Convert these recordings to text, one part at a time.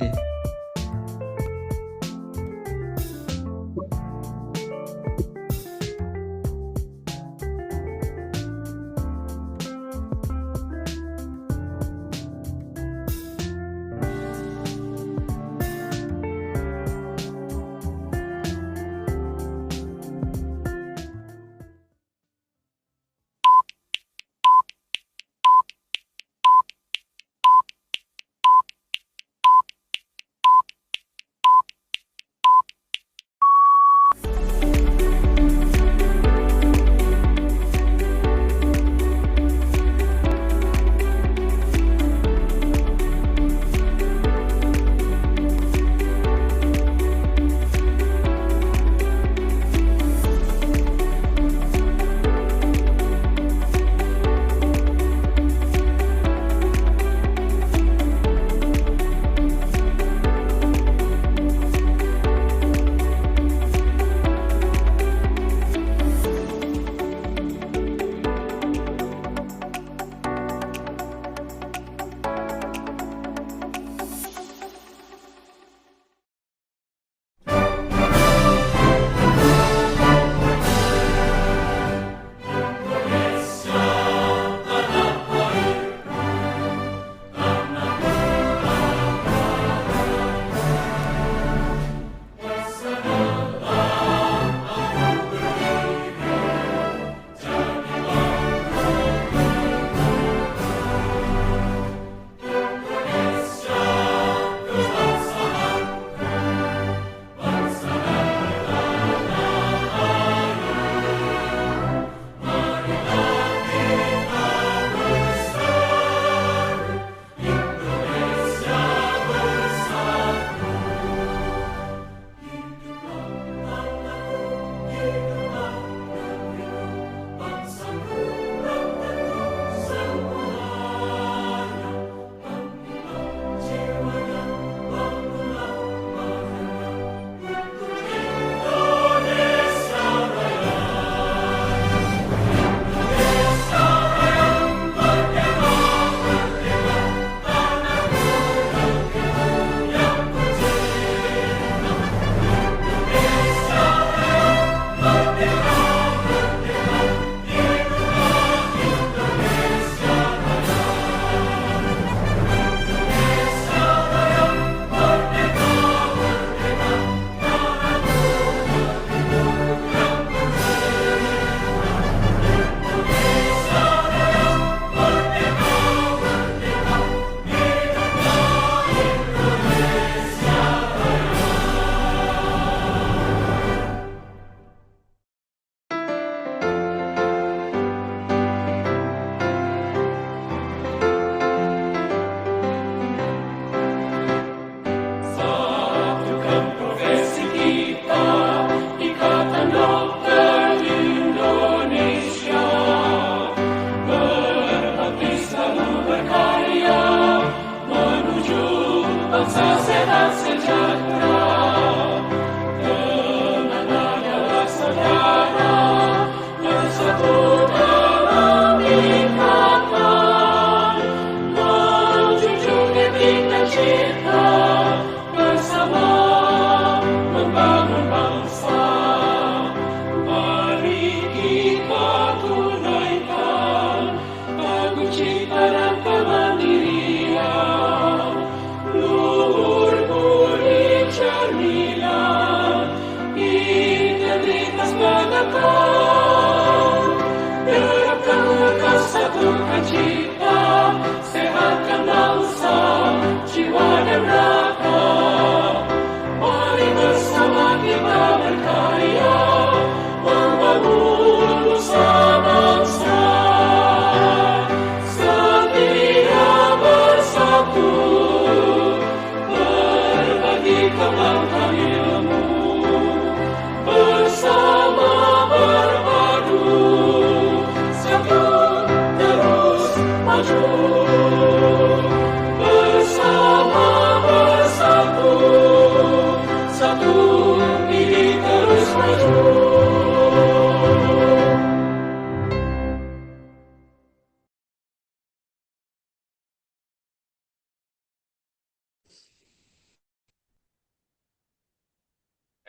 Iya.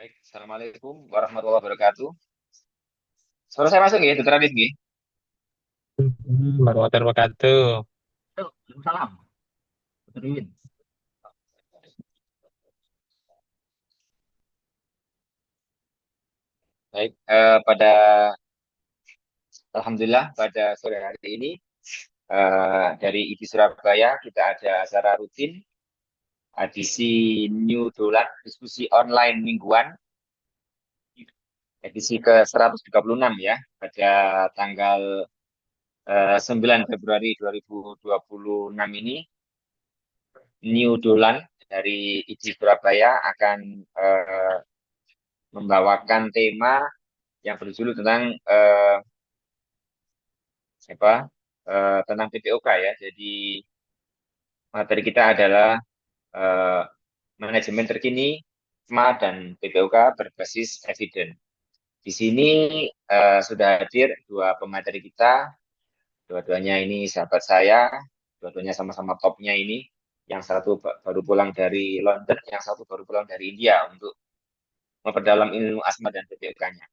Baik, Assalamualaikum warahmatullahi wabarakatuh. Suara saya masuk ya, Dokter Adit nggih? Warahmatullahi wabarakatuh. Halo, salam, Dokter Iwin. Baik, Alhamdulillah pada sore hari ini dari ITI Surabaya kita ada acara rutin edisi New Dolan diskusi online mingguan edisi ke 136 ya pada tanggal 9 Februari 2026 ini New Dolan dari ITI Surabaya akan eh, membawakan tema yang berjudul tentang apa tentang PPOK ya. Jadi materi kita adalah eh, manajemen terkini SMA dan PPOK berbasis eviden. Di sini sudah hadir dua pemateri kita, dua-duanya ini sahabat saya, dua-duanya sama-sama topnya ini. Yang satu baru pulang dari London, yang satu baru pulang dari India untuk memperdalam ilmu asma dan PPOK-nya.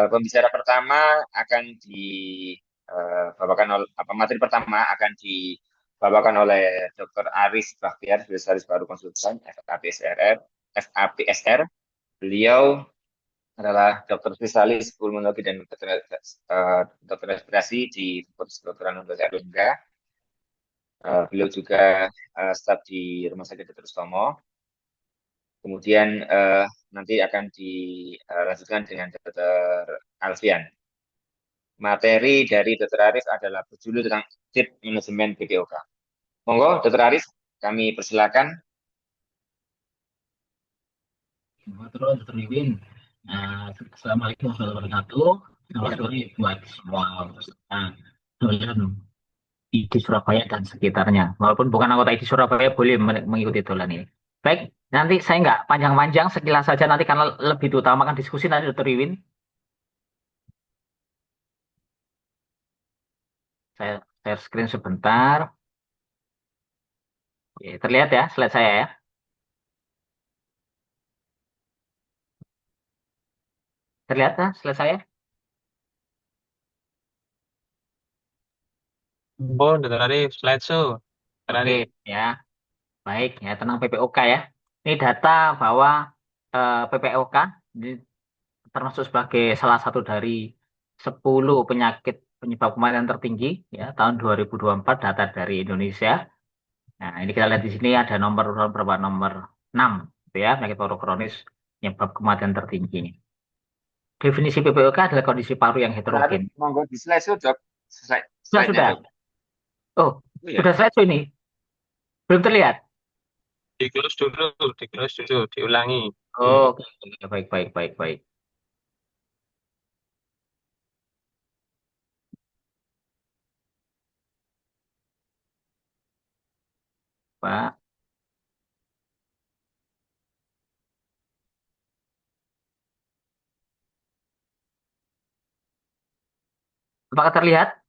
Pembicara pertama akan dibawakan oleh apa materi pertama akan dibawakan oleh Dr. Aris Bahtiar, spesialis paru konsultan FAPSRR, FAPSR. Beliau adalah dokter spesialis pulmonologi dan dokter respirasi di Fakultas Kedokteran Universitas Erlangga. Beliau juga staf di Rumah Sakit Dr. Sutomo. Kemudian nanti akan dilanjutkan dengan Dr. Alfian. Materi dari Dr. Arif adalah berjudul tentang tip manajemen PPOK. Monggo, Dr. Arif, kami persilakan. Terus Triwin. Assalamualaikum warahmatullahi wabarakatuh. Selamat sore buat semua peserta dolan ID Surabaya dan sekitarnya. Walaupun bukan anggota ID Surabaya boleh mengikuti dolan ini. Baik, nanti saya nggak panjang-panjang, sekilas saja nanti karena lebih diutamakan diskusi nanti Dr. Iwin. Saya share screen sebentar. Oke, terlihat ya slide saya ya. Terlihat ya slide saya? Oh, Dr. Arif, slideshow. Dr. Oke, Arif. ya. Baik, ya tentang PPOK ya. Ini data bahwa PPOK ini termasuk sebagai salah satu dari 10 penyakit penyebab kematian tertinggi ya tahun 2024 data dari Indonesia. Nah, ini kita lihat di sini ada nomor berapa nomor 6 gitu ya, penyakit paru kronis penyebab kematian tertinggi. Definisi PPOK adalah kondisi paru yang Dr. Arif, heterogen. monggo di slide show, Dok. Sudah, Slide-nya, sudah. Dok. Oh, Oh ya. sudah selesai ini. Belum terlihat. Di close dulu, diulangi. Oh, oke. Baik, baik, baik, baik. Pak, apakah terlihat?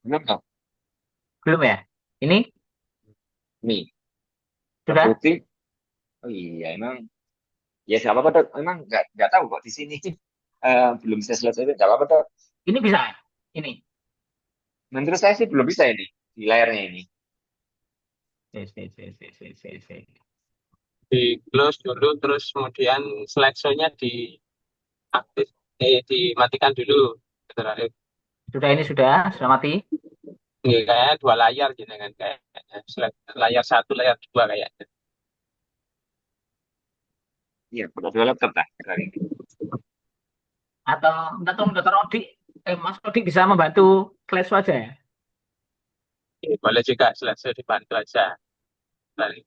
Belum, Dok. Belum ya? Ini Nih, sudah? terbukti. Oh iya, emang. Ya, siapa apa-apa, Dok. Emang nggak tahu kok di sini. Belum bisa selesai, nggak apa-apa, Dok. Ini bisa. Ini. Menurut saya sih belum bisa ini, di layarnya ini. Si. Di close dulu, terus kemudian slideshow-nya diaktif, dimatikan dulu, Dr. Arif. Sudah ini sudah mati. Ini kayaknya dua layar gitu kan, kayaknya. Layar satu, layar dua kayaknya. Iya, udah dua laptop lah. Kali ini. Atau minta tolong Dokter Odi, Mas Odi bisa membantu Clash aja ya. Ini boleh juga slideshow dibantu aja. Dr. Arif.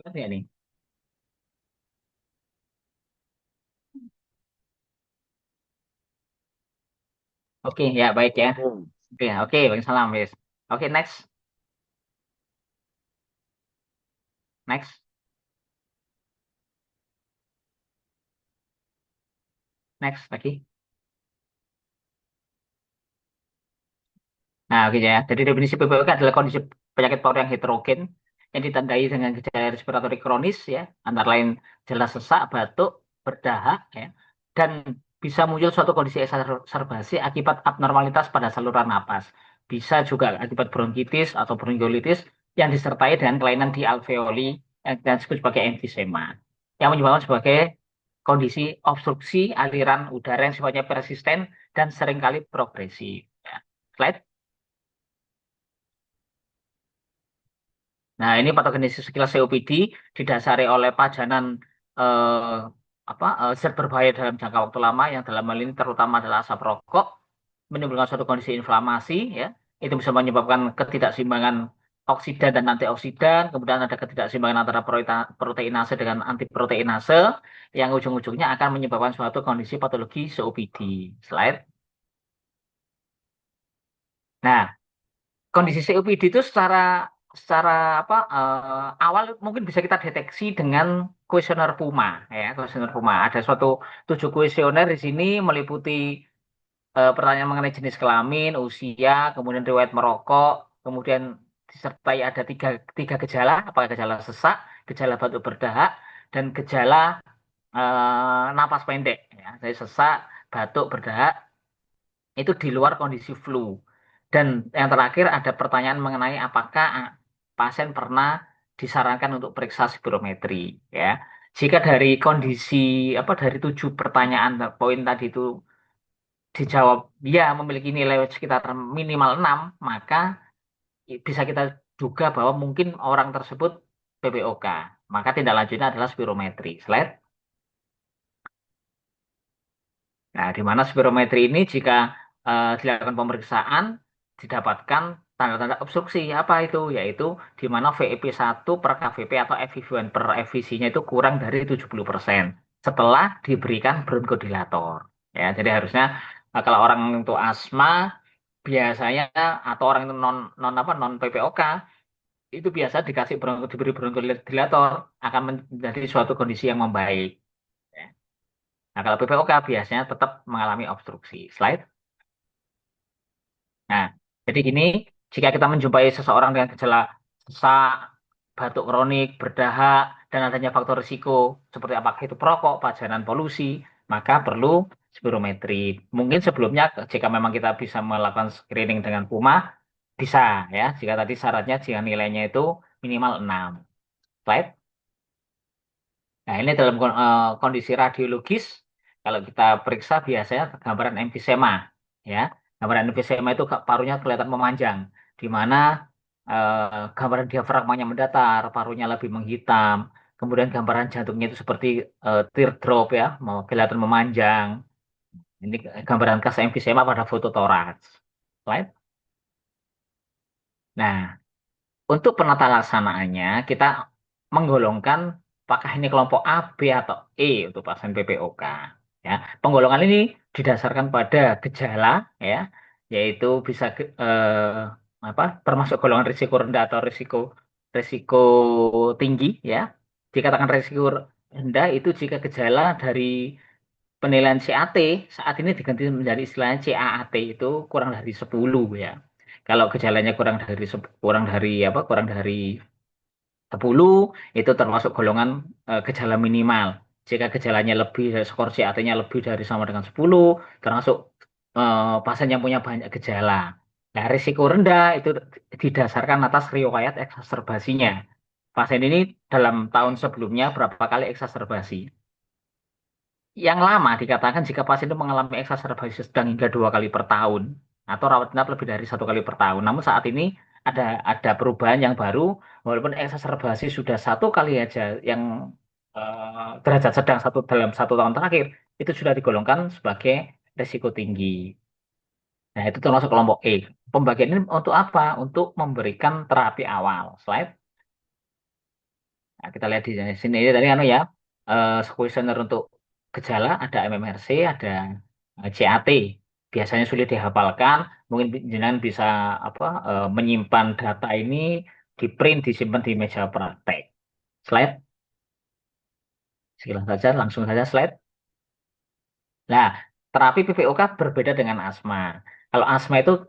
Lihat ya nih. Oke, ya baik ya. Hmm. Oke, oke, Waalaikumsalam, wes. Oke, next, next, next lagi. Nah, oke ya. Jadi definisi PPOK adalah kondisi penyakit paru yang heterogen yang ditandai dengan gejala respiratori kronis ya, antara lain gejala sesak, batuk, berdahak ya, dan bisa muncul suatu kondisi exacerbasi akibat abnormalitas pada saluran napas. Bisa juga akibat bronkitis atau bronkiolitis yang disertai dengan kelainan di alveoli yang kita sebut sebagai emfisema yang menyebabkan sebagai kondisi obstruksi aliran udara yang sifatnya persisten dan seringkali progresif. Ya. Slide. Nah, ini patogenesis sekilas COPD didasari oleh pajanan eh, zat berbahaya dalam jangka waktu lama yang dalam hal ini terutama adalah asap rokok, menimbulkan suatu kondisi inflamasi, ya, itu bisa menyebabkan ketidakseimbangan oksidan dan antioksidan, kemudian ada ketidakseimbangan antara proteinase dengan antiproteinase, yang ujung-ujungnya akan menyebabkan suatu kondisi patologi COPD. Slide. Nah, kondisi COPD itu secara secara awal mungkin bisa kita deteksi dengan kuesioner PUMA ya kuesioner PUMA ada suatu 7 kuesioner di sini meliputi pertanyaan mengenai jenis kelamin, usia, kemudian riwayat merokok, kemudian disertai ada tiga gejala, apakah gejala sesak, gejala batuk berdahak, dan gejala napas pendek ya. Jadi sesak, batuk berdahak itu di luar kondisi flu. Dan yang terakhir ada pertanyaan mengenai apakah pasien pernah disarankan untuk periksa spirometri ya. Jika dari kondisi dari 7 pertanyaan poin tadi itu dijawab ya memiliki nilai sekitar minimal 6, maka bisa kita duga bahwa mungkin orang tersebut PPOK. Maka tindak lanjutnya adalah spirometri. Slide. Nah, di mana spirometri ini jika dilakukan pemeriksaan didapatkan tanda-tanda obstruksi. Apa itu? Yaitu di mana VEP1 per KVP atau FEV1 per FVC-nya itu kurang dari 70% setelah diberikan bronkodilator. Ya, jadi harusnya kalau orang itu asma biasanya atau orang itu non PPOK itu biasa diberi bronkodilator akan menjadi suatu kondisi yang membaik. Ya. Nah, kalau PPOK biasanya tetap mengalami obstruksi. Slide. Nah, jadi gini, jika kita menjumpai seseorang dengan gejala sesak, batuk kronik, berdahak, dan adanya faktor risiko seperti apakah itu perokok, pajanan polusi, maka perlu spirometri. Mungkin sebelumnya jika memang kita bisa melakukan screening dengan PUMA, bisa ya. Jika tadi syaratnya jika nilainya itu minimal 6. Slide. Nah, ini dalam kondisi radiologis, kalau kita periksa biasanya gambaran emfisema, ya. Gambaran emfisema itu parunya kelihatan memanjang, di mana gambaran diafragmanya mendatar, parunya lebih menghitam, kemudian gambaran jantungnya itu seperti teardrop ya, mau kelihatan memanjang. Ini gambaran khas emfisema pada foto toraks. Slide. Nah, untuk penata laksanaannya, kita menggolongkan apakah ini kelompok A, B, atau E untuk pasien PPOK. Ya, penggolongan ini didasarkan pada gejala, ya, yaitu bisa termasuk golongan risiko rendah atau risiko risiko tinggi, ya. Dikatakan risiko rendah itu jika gejala dari penilaian CAT saat ini diganti menjadi istilahnya CAAT itu kurang dari 10 ya. Kalau gejalanya kurang dari 10 itu termasuk golongan gejala minimal. Jika gejalanya lebih dari skor CAT-nya lebih dari sama dengan 10 termasuk pasien yang punya banyak gejala. Nah, risiko rendah itu didasarkan atas riwayat eksaserbasinya. Pasien ini dalam tahun sebelumnya berapa kali eksaserbasi? Yang lama dikatakan jika pasien itu mengalami eksaserbasi sedang hingga 2 kali per tahun atau rawat inap lebih dari 1 kali per tahun. Namun saat ini ada perubahan yang baru, walaupun eksaserbasi sudah 1 kali aja yang derajat sedang dalam 1 tahun terakhir itu sudah digolongkan sebagai risiko tinggi. Nah itu termasuk kelompok E. Pembagian ini untuk apa? Untuk memberikan terapi awal. Slide. Nah, kita lihat di sini ini tadi ya kuesioner untuk gejala ada MMRC, ada CAT. biasanya sulit dihafalkan, mungkin jenengan bisa apa menyimpan data ini di print disimpan di meja praktek. Slide, silakan saja, langsung saja slide. Nah, terapi PPOK berbeda dengan asma. Kalau asma itu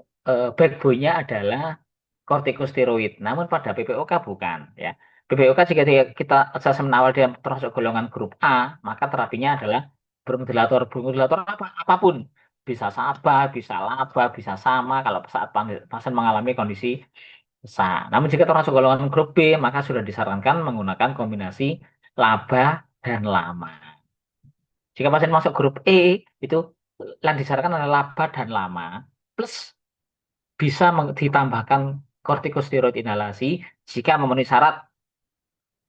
backbone-nya adalah kortikosteroid, namun pada PPOK bukan ya. PPOK jika kita asesmen awal dia termasuk golongan grup A, maka terapinya adalah bronchodilator. Bronchodilator apa? Apapun. Bisa SABA, bisa LABA, bisa sama kalau saat pasien mengalami kondisi sesak. Namun jika termasuk golongan grup B, maka sudah disarankan menggunakan kombinasi LABA dan LAMA. Jika pasien masuk grup E, itu yang disarankan adalah LABA dan LAMA plus bisa ditambahkan kortikosteroid inhalasi jika memenuhi syarat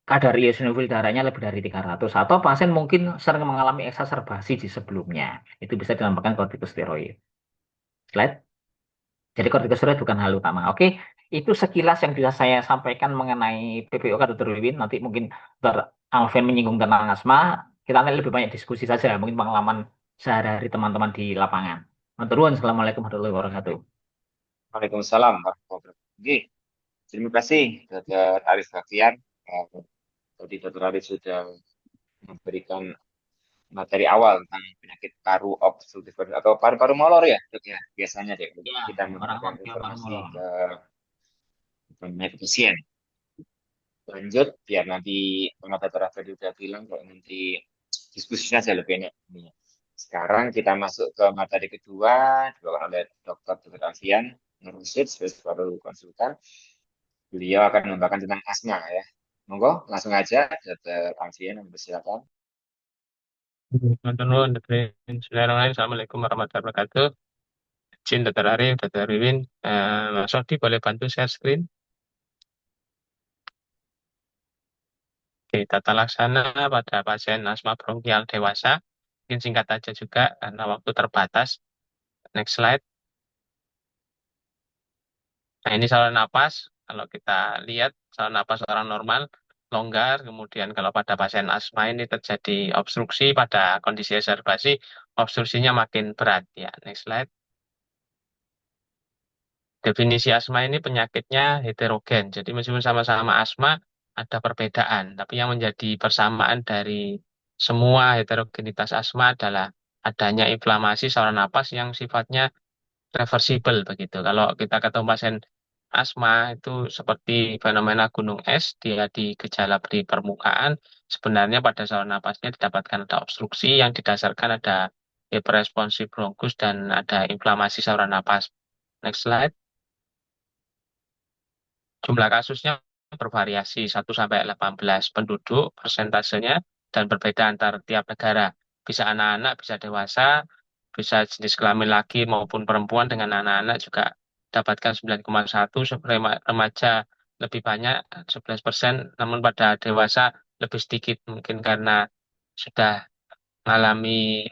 kadar eosinofil darahnya lebih dari 300 atau pasien mungkin sering mengalami eksaserbasi di sebelumnya. Itu bisa ditambahkan kortikosteroid. Slide. Jadi kortikosteroid bukan hal utama. Oke, itu sekilas yang bisa saya sampaikan mengenai PPOK Dr. Wiwin. Nanti mungkin Dr. Alvin menyinggung tentang asma. Kita nanti lebih banyak diskusi saja, mungkin pengalaman sehari-hari teman-teman di lapangan. Maturnuwun, Assalamualaikum warahmatullahi wabarakatuh. Waalaikumsalam warahmatullahi wabarakatuh. Oke, terima kasih Dr. Arif Bastian. Tadi Dr. Arif sudah memberikan materi awal tentang penyakit paru obstruktif atau paru-paru molor ya, Dok ya. Biasanya deh Ya, kita orang-orang memberikan yang informasi molor. ke penyakit pasien. Lanjut biar nanti karena Dr. Arif sudah bilang kalau nanti diskusinya saja lebih enak. Sekarang kita masuk ke materi kedua dibawakan oleh Dr. Alfian Nursid, spesialis paru konsultan. Beliau akan membawakan tentang asma ya. Monggo langsung aja Dr. Alfian, silakan. Bismillahirrahmanirrahim. Assalamualaikum warahmatullahi wabarakatuh. Izin Dr. Arif, Dr. Wiwin, Mas Sodi boleh bantu share screen? Oke, tata laksana pada pasien asma bronkial dewasa. Mungkin singkat aja juga karena waktu terbatas. Next slide. Nah, ini saluran napas. Kalau kita lihat saluran napas orang normal, longgar. Kemudian kalau pada pasien asma ini terjadi obstruksi pada kondisi exacerbasi, obstruksinya makin berat. Ya, next slide. Definisi asma ini penyakitnya heterogen. Jadi meskipun sama-sama asma, ada perbedaan. Tapi yang menjadi persamaan dari semua heterogenitas asma adalah adanya inflamasi saluran napas yang sifatnya reversible begitu. Kalau kita ketemu pasien asma itu seperti fenomena gunung es, dia di gejala di permukaan, sebenarnya pada saluran napasnya didapatkan ada obstruksi yang didasarkan ada hiperresponsi bronkus dan ada inflamasi saluran napas. Next slide. Jumlah kasusnya bervariasi 1 sampai 18 penduduk, persentasenya, dan berbeda antar tiap negara. Bisa anak-anak, bisa dewasa, bisa jenis kelamin laki maupun perempuan dengan anak-anak juga dapatkan 9,1, remaja lebih banyak 11%, namun pada dewasa lebih sedikit mungkin karena sudah mengalami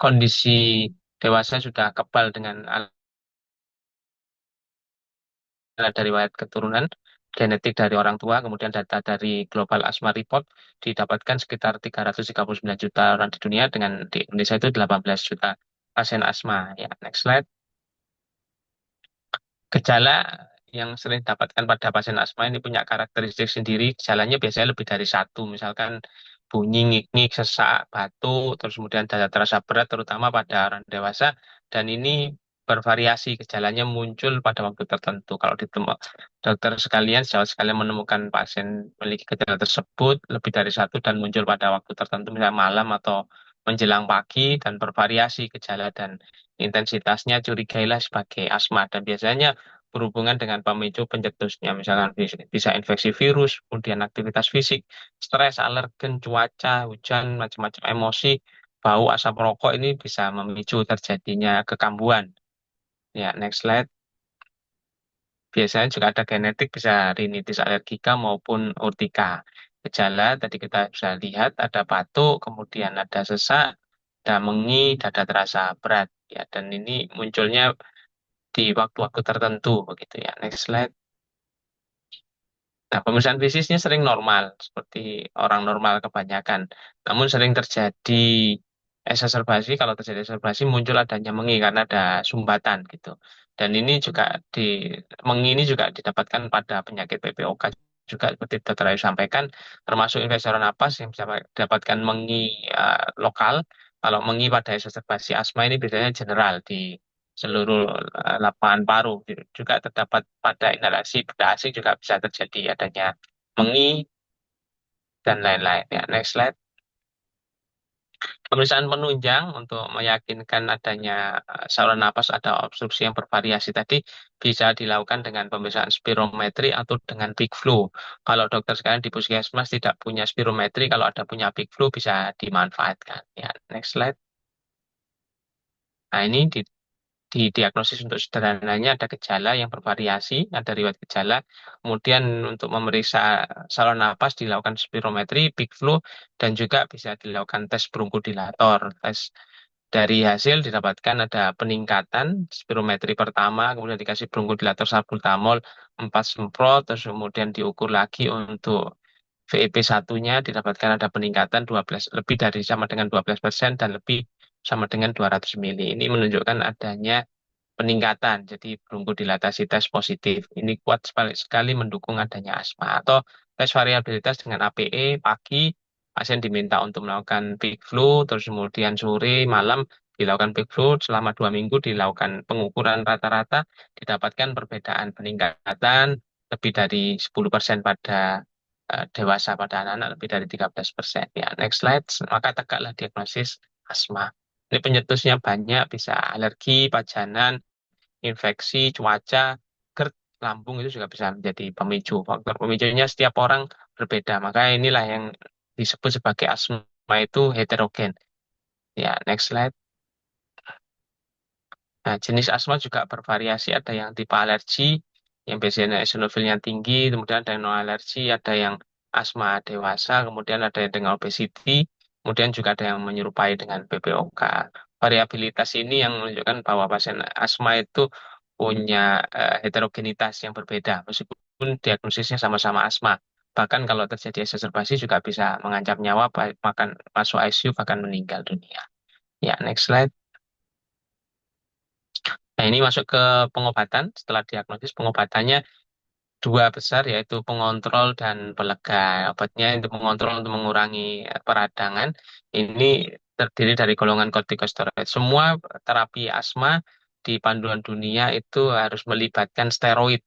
kondisi dewasa sudah kebal dengan dari riwayat keturunan genetik dari orang tua, kemudian data dari Global Asthma Report didapatkan sekitar 339 juta orang di dunia, dengan di Indonesia itu 18 juta pasien asma. Ya, next slide. Gejala yang sering didapatkan pada pasien asma ini punya karakteristik sendiri. Gejalanya biasanya lebih dari satu, misalkan bunyi ngik-ngik, sesak, batuk, terus kemudian dada terasa berat, terutama pada orang dewasa. Dan ini bervariasi, gejalanya muncul pada waktu tertentu. Kalau ditemu dokter sekalian, sejauh sekalian menemukan pasien memiliki gejala tersebut lebih dari satu dan muncul pada waktu tertentu, misalnya malam atau menjelang pagi, dan bervariasi gejala dan intensitasnya, curigailah sebagai asma. Dan biasanya berhubungan dengan pemicu pencetusnya, misalkan bisa infeksi virus, kemudian aktivitas fisik, stres, alergen, cuaca, hujan, macam-macam emosi, bau, asap rokok ini bisa memicu terjadinya kekambuhan. Ya, next slide. Biasanya juga ada genetik, bisa rinitis alergika maupun urtika. Gejala tadi kita bisa lihat ada batuk, kemudian ada sesak, ada mengi, dada terasa berat. Ya, dan ini munculnya di waktu-waktu tertentu begitu ya. Next slide. Nah, pemeriksaan fisiknya sering normal seperti orang normal kebanyakan. Namun sering terjadi Exacerbasi, kalau terjadi exacerbasi muncul adanya mengi karena ada sumbatan gitu. Dan ini juga mengi ini juga didapatkan pada penyakit PPOK juga seperti Dr. Ayu sampaikan, termasuk infeksi saluran napas yang bisa dapatkan mengi lokal. Kalau mengi pada exacerbasi asma ini biasanya general di seluruh lapangan paru. Juga terdapat pada inhalasi benda asing juga bisa terjadi adanya mengi dan lain-lain. Ya, next slide. Pemeriksaan penunjang untuk meyakinkan adanya saluran napas ada obstruksi yang bervariasi tadi bisa dilakukan dengan pemeriksaan spirometri atau dengan peak flow. Kalau dokter sekalian di puskesmas tidak punya spirometri, kalau ada punya peak flow bisa dimanfaatkan. Ya, next slide. Nah, ini di diagnosis untuk sederhananya ada gejala yang bervariasi, ada riwayat gejala. Kemudian untuk memeriksa saluran napas dilakukan spirometri, peak flow, dan juga bisa dilakukan tes bronchodilator. Dari hasil didapatkan ada peningkatan spirometri pertama, kemudian dikasih bronchodilator salbutamol 4 semprot, terus kemudian diukur lagi untuk VEP satunya didapatkan ada peningkatan 12 lebih dari sama dengan 12% dan lebih sama dengan 200 mili. Ini menunjukkan adanya peningkatan, jadi bronchodilatasi tes positif. Ini kuat sekali mendukung adanya asma. Atau tes variabilitas dengan APE pagi, pasien diminta untuk melakukan peak flow, terus kemudian sore, malam dilakukan peak flow, selama 2 minggu dilakukan pengukuran rata-rata, didapatkan perbedaan peningkatan lebih dari 10% pada dewasa, pada anak-anak lebih dari 13%. Ya, next slide. Maka tegaklah diagnosis asma. Ini pencetusnya banyak, bisa alergi, pajanan, infeksi, cuaca, GERD, lambung itu juga bisa menjadi pemicu. Faktor pemicunya setiap orang berbeda. Maka inilah yang disebut sebagai asma itu heterogen. Ya, next slide. Nah, jenis asma juga bervariasi. Ada yang tipe alergi, yang biasanya eosinofilnya tinggi, kemudian ada yang non alergi, ada yang asma dewasa, kemudian ada yang dengan obesity, kemudian juga ada yang menyerupai dengan PPOK. Variabilitas ini yang menunjukkan bahwa pasien asma itu punya heterogenitas yang berbeda, meskipun diagnosisnya sama-sama asma. Bahkan kalau terjadi exacerbasi juga bisa mengancam nyawa, bahkan masuk ICU, bahkan meninggal dunia. Ya, next slide. Nah, ini masuk ke pengobatan. Setelah diagnosis, pengobatannya dua besar, yaitu pengontrol dan pelega. Obatnya untuk mengontrol untuk mengurangi peradangan. Ini terdiri dari golongan kortikosteroid. Semua terapi asma di panduan dunia itu harus melibatkan steroid,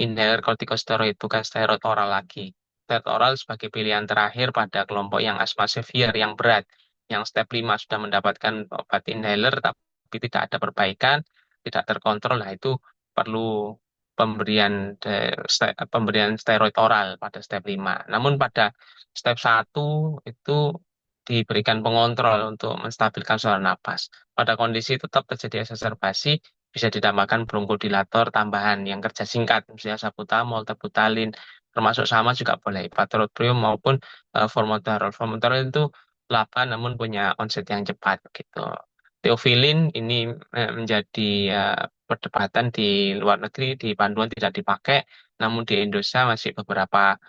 inhaler kortikosteroid, bukan steroid oral lagi. Steroid oral sebagai pilihan terakhir pada kelompok yang asma severe, yang berat. Yang step 5 sudah mendapatkan obat inhaler, tapi tidak ada perbaikan, tidak terkontrol, nah itu perlu pemberian steroid oral pada step 5. Namun pada step 1 itu diberikan pengontrol untuk menstabilkan saluran napas. Pada kondisi tetap terjadi exacerbasi, bisa ditambahkan bronchodilator tambahan yang kerja singkat, misalnya salbutamol, terbutaline, termasuk sama juga boleh, patrotrium maupun formoterol. Formoterol itu laba namun punya onset yang cepat gitu. Theophylline ini menjadi perdebatan di luar negeri, di panduan tidak dipakai, namun di Indonesia masih beberapa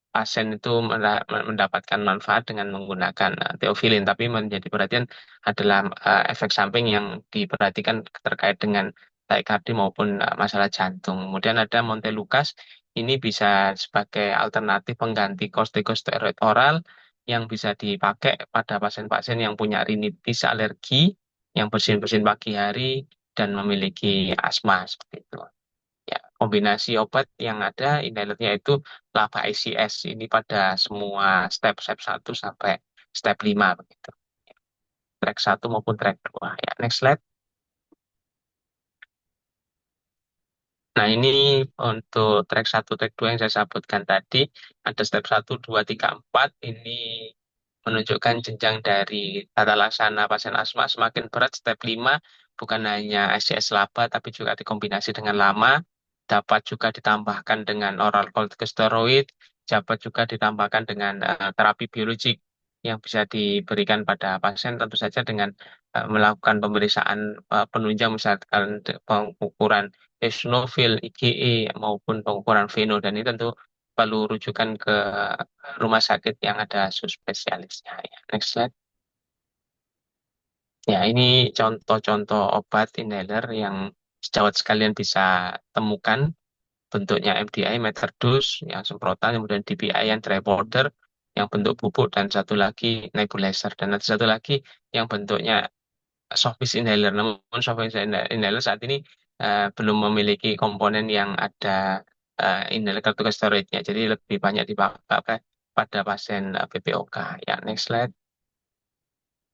pasien itu mendapatkan manfaat dengan menggunakan theophylline. Tapi menjadi perhatian adalah efek samping yang diperhatikan terkait dengan tachycardia maupun masalah jantung. Kemudian ada Montelukast, ini bisa sebagai alternatif pengganti kortikosteroid oral yang bisa dipakai pada pasien-pasien yang punya rinitis alergi, yang bersin-bersin pagi hari, dan memiliki asma seperti itu. Ya, kombinasi obat yang ada inhalernya itu laba ICS ini pada semua step 1 sampai step 5 begitu. Track 1 maupun track 2. Ya, next slide. Nah, ini untuk track 1, track 2 yang saya sebutkan tadi, ada step 1, 2, 3, 4. Ini menunjukkan jenjang dari tata laksana pasien asma semakin berat. Step 5 bukan hanya ICS laba, tapi juga dikombinasi dengan lama, dapat juga ditambahkan dengan oral corticosteroid, dapat juga ditambahkan dengan terapi biologik yang bisa diberikan pada pasien, tentu saja dengan melakukan pemeriksaan penunjang, misalkan pengukuran eosinofil, IgE, maupun pengukuran veno, dan ini tentu perlu rujukan ke rumah sakit yang ada subspesialisnya. Ya. Next slide. Ya, ini contoh-contoh obat inhaler yang sejawat sekalian bisa temukan bentuknya MDI, metered dose, yang semprotan, kemudian DPI yang dry powder, yang bentuk bubuk, dan satu lagi nebulizer. Dan ada satu lagi yang bentuknya soft inhaler. Namun soft inhaler saat ini belum memiliki komponen yang ada inhaler corticosteroidnya. Jadi lebih banyak dipakai pada pasien PPOK. Ya, next slide.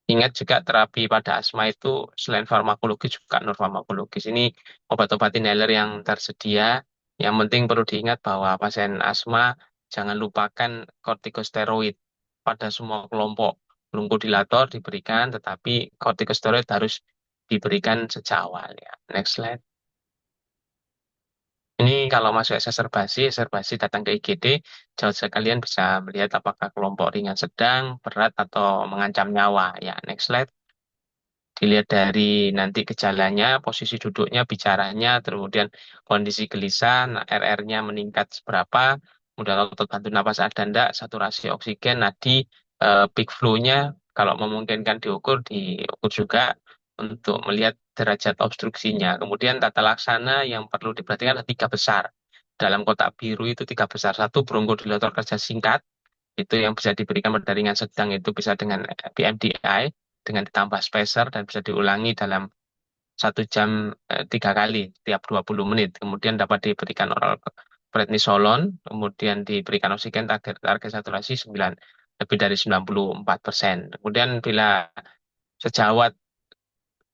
Ingat juga terapi pada asma itu selain farmakologis juga non farmakologis. Ini obat-obat inhaler yang tersedia. Yang penting perlu diingat bahwa pasien asma jangan lupakan kortikosteroid pada semua kelompok. Bronchodilator diberikan, tetapi kortikosteroid harus diberikan sejak awal ya. Next slide. Ini kalau masuk exacerbasi datang ke IGD, jauh sekalian bisa melihat apakah kelompok ringan sedang, berat, atau mengancam nyawa. Ya, next slide. Dilihat dari nanti gejalanya, posisi duduknya, bicaranya, kemudian kondisi gelisah, RR-nya meningkat seberapa, kemudian otot bantu napas ada enggak, saturasi oksigen, nadi, peak flow-nya, kalau memungkinkan diukur juga untuk melihat derajat obstruksinya. Kemudian tata laksana yang perlu diperhatikan ada tiga besar. Dalam kotak biru itu tiga besar. Satu, bronchodilator kerja singkat, itu yang bisa diberikan pada ringan sedang itu bisa dengan PMDI, dengan ditambah spacer dan bisa diulangi dalam 1 jam 3 kali tiap 20 menit. Kemudian dapat diberikan oral prednisolon, kemudian diberikan oksigen target saturasi 9 lebih dari 94%. Kemudian bila sejawat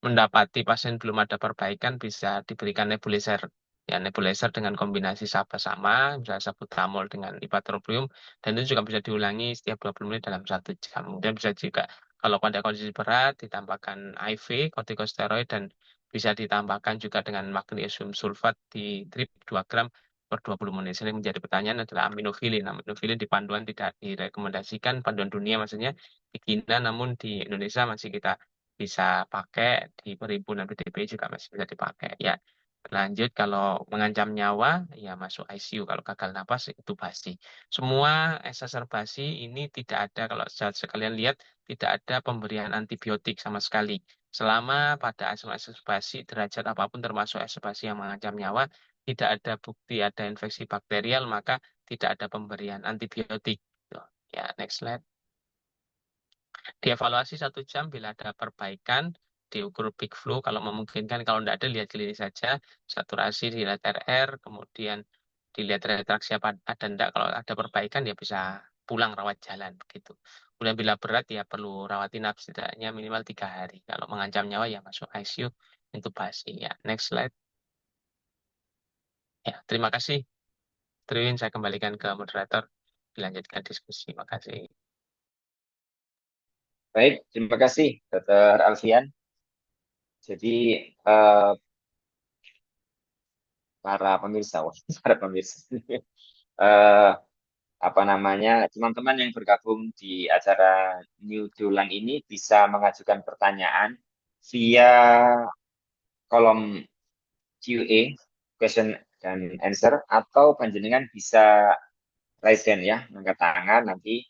mendapati pasien belum ada perbaikan, bisa diberikan nebulizer. Ya, nebulizer dengan kombinasi sama, misalnya salbutamol dengan ipratropium, dan itu juga bisa diulangi setiap 20 menit dalam 1 jam. Kemudian bisa juga, kalau pada kondisi berat, ditambahkan IV, kortikosteroid, dan bisa ditambahkan juga dengan magnesium sulfat di drip 2 gram per 20 menit. Sering menjadi pertanyaan adalah aminofilin. Aminofilin di panduan tidak direkomendasikan, panduan dunia maksudnya, di China, namun di Indonesia masih kita bisa pakai, di perhimpunan PDP juga masih bisa dipakai. Ya, lanjut kalau mengancam nyawa, ya masuk ICU. Kalau gagal napas, itu basi. Semua exacerbasi ini tidak ada, kalau sekalian lihat, tidak ada pemberian antibiotik sama sekali. Selama pada asma exacerbasi, derajat apapun termasuk exacerbasi yang mengancam nyawa, tidak ada bukti ada infeksi bakterial, maka tidak ada pemberian antibiotik. Tuh. Ya, next slide. Dievaluasi 1 jam bila ada perbaikan, diukur peak flow kalau memungkinkan, kalau tidak ada lihat klinis saja, saturasi dilihat RR, kemudian dilihat retraksi apa ada enggak, kalau ada perbaikan ya bisa pulang rawat jalan begitu. Kemudian bila berat ya perlu rawat inap setidaknya minimal 3 hari. Kalau mengancam nyawa ya masuk ICU, intubasi ya. Next slide. Ya, terima kasih. Trin, saya kembalikan ke moderator. Dilanjutkan diskusi. Makasih. Baik, terima kasih Dr. Alfian. Jadi eh, para pemirsa, para pemirsa, eh, apa namanya, teman-teman yang bergabung di acara New Dulang ini bisa mengajukan pertanyaan via kolom QA, question dan answer, atau panjenengan bisa raise hand ya, angkat tangan, nanti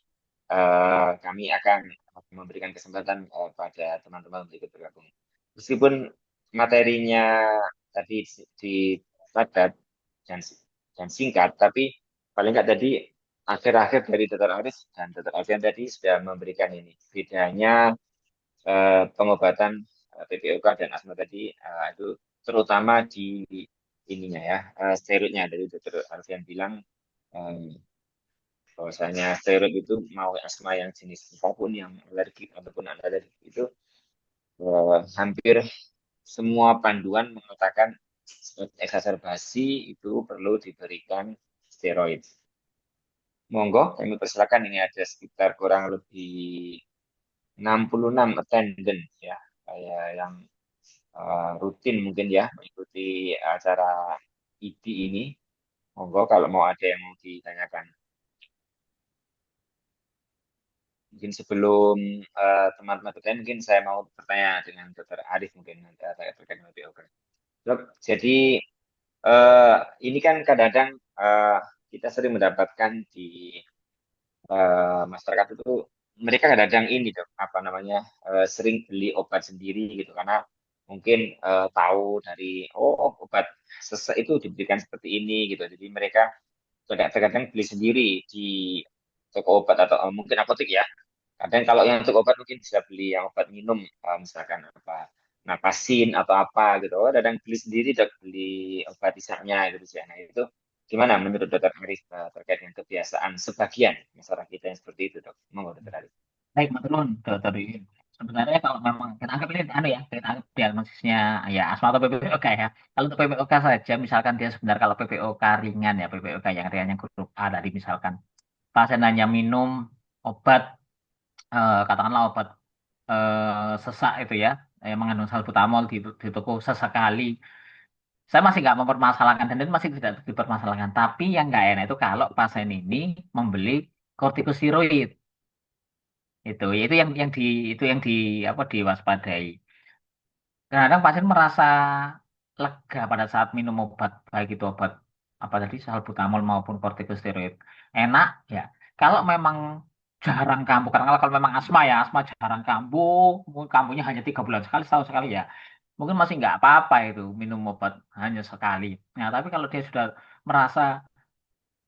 kami akan memberikan kesempatan pada teman-teman untuk ikut bergabung. Meskipun materinya tadi di padat dan singkat, tapi paling nggak tadi akhir-akhir dari Dr. Aris dan Dr. Alfian tadi sudah memberikan ini. Bedanya pengobatan PPOK dan asma tadi itu terutama di ininya ya, steroidnya. Dari Dr. Alfian bilang bahwasanya steroid itu mau asma yang jenis apapun yang alergik ataupun alergik itu hampir semua panduan mengatakan exacerbasi itu perlu diberikan steroid. Monggo, kami persilakan, ini ada sekitar kurang lebih 66 attendant ya, kayak yang rutin mungkin ya mengikuti acara ID ini. Monggo kalau mau ada yang mau ditanyakan. Mungkin sebelum teman-teman bertanya, mungkin saya mau bertanya dengan Dr. Arif mungkin nanti terkait dengan POK. Dok, jadi eh, ini kan kadang-kadang kita sering mendapatkan di masyarakat itu mereka kadang-kadang ini dok, apa namanya, sering beli obat sendiri gitu karena mungkin tahu dari obat sesek itu diberikan seperti ini gitu. Jadi mereka kadang-kadang beli sendiri di toko obat atau mungkin apotek ya. Kadang kalau yang untuk obat mungkin bisa beli yang obat minum, misalkan apa napasin atau apa gitu. Oh, kadang beli sendiri dok, beli obat isaknya gitu sih. Nah itu gimana menurut dokter Arif terkait dengan kebiasaan sebagian masyarakat kita yang seperti itu dok? Monggo dokter Arif. Baik, maturun, Dokter Yuyun. Sebenarnya kalau memang kita anggap ini anu ya, kita anggap diagnosisnya ya asma atau PPOK ya. Kalau untuk PPOK saja, misalkan dia sebenarnya kalau PPOK ringan ya, PPOK yang ringan yang grup A tadi misalkan pasien hanya minum obat, katakanlah obat sesak itu ya, yang mengandung salbutamol di toko sesekali. Saya masih nggak mempermasalahkan dan itu masih tidak dipermasalahkan. Tapi yang nggak enak itu kalau pasien ini membeli kortikosteroid. Itu yang di apa diwaspadai. Kadang pasien merasa lega pada saat minum obat, baik itu obat apa tadi salbutamol maupun kortikosteroid. Enak ya. Kalau memang jarang kambuh, karena kalau memang asma ya, asma jarang kambuh, mungkin kambuhnya hanya 3 bulan sekali, setahun sekali ya. Mungkin masih nggak apa-apa itu minum obat hanya sekali. Nah, tapi kalau dia sudah merasa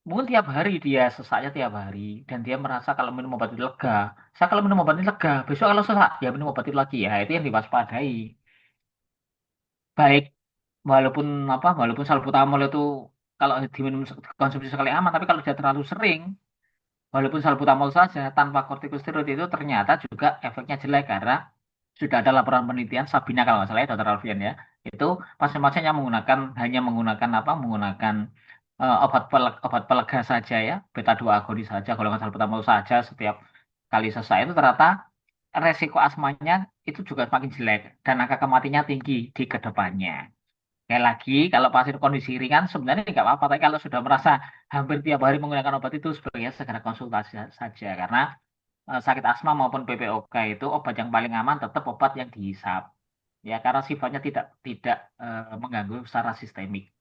mungkin tiap hari dia sesaknya tiap hari dan dia merasa kalau minum obat itu lega. Saya kalau minum obat ini lega, besok kalau sesak ya minum obat itu lagi ya. Itu yang diwaspadai. Baik walaupun walaupun salbutamol itu kalau diminum konsumsi sekali aman, tapi kalau dia terlalu sering, walaupun salbutamol saja tanpa kortikosteroid itu ternyata juga efeknya jelek karena sudah ada laporan penelitian Sabina kalau nggak salah ya, Dr. Alfian ya, itu pasien-pasien yang menggunakan menggunakan obat pelega saja ya, beta 2 agonis saja, golongan salbutamol saja setiap kali sesak itu ternyata resiko asmanya itu juga semakin jelek dan angka kematiannya tinggi di kedepannya. Sekali lagi, kalau pasien kondisi ringan sebenarnya nggak apa-apa, tapi kalau sudah merasa hampir tiap hari menggunakan obat itu sebaiknya segera konsultasi saja karena sakit asma maupun PPOK itu obat yang paling aman tetap obat yang dihisap. Ya, karena sifatnya tidak tidak mengganggu secara sistemik,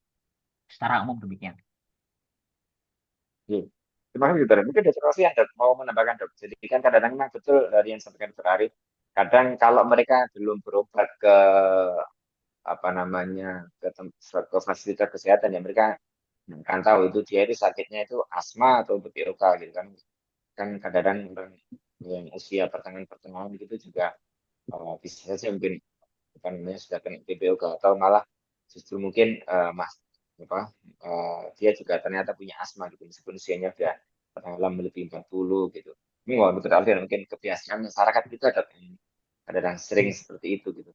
secara umum demikian. Oke. Terima kasih dokter. Mungkin dokter Rossi ada mau menambahkan dok. Jadi kan kadang-kadang memang betul dari yang disampaikan dokter Arif. Kadang kalau mereka belum berobat ke apa namanya ke fasilitas kesehatan ya mereka kan tahu itu dia itu sakitnya itu asma atau BPOK gitu kan. Kan kadang-kadang orang yang usia pertengahan-pertengahan gitu juga bisa saja mungkin apa namanya sudah kena BPOK atau malah justru mungkin mas apa dia juga ternyata punya asma gitu meskipun usianya sudah dalam melebihi 40 gitu. Ini mau dokter Alfian mungkin kebiasaan masyarakat kita ada yang kadang sering seperti itu gitu.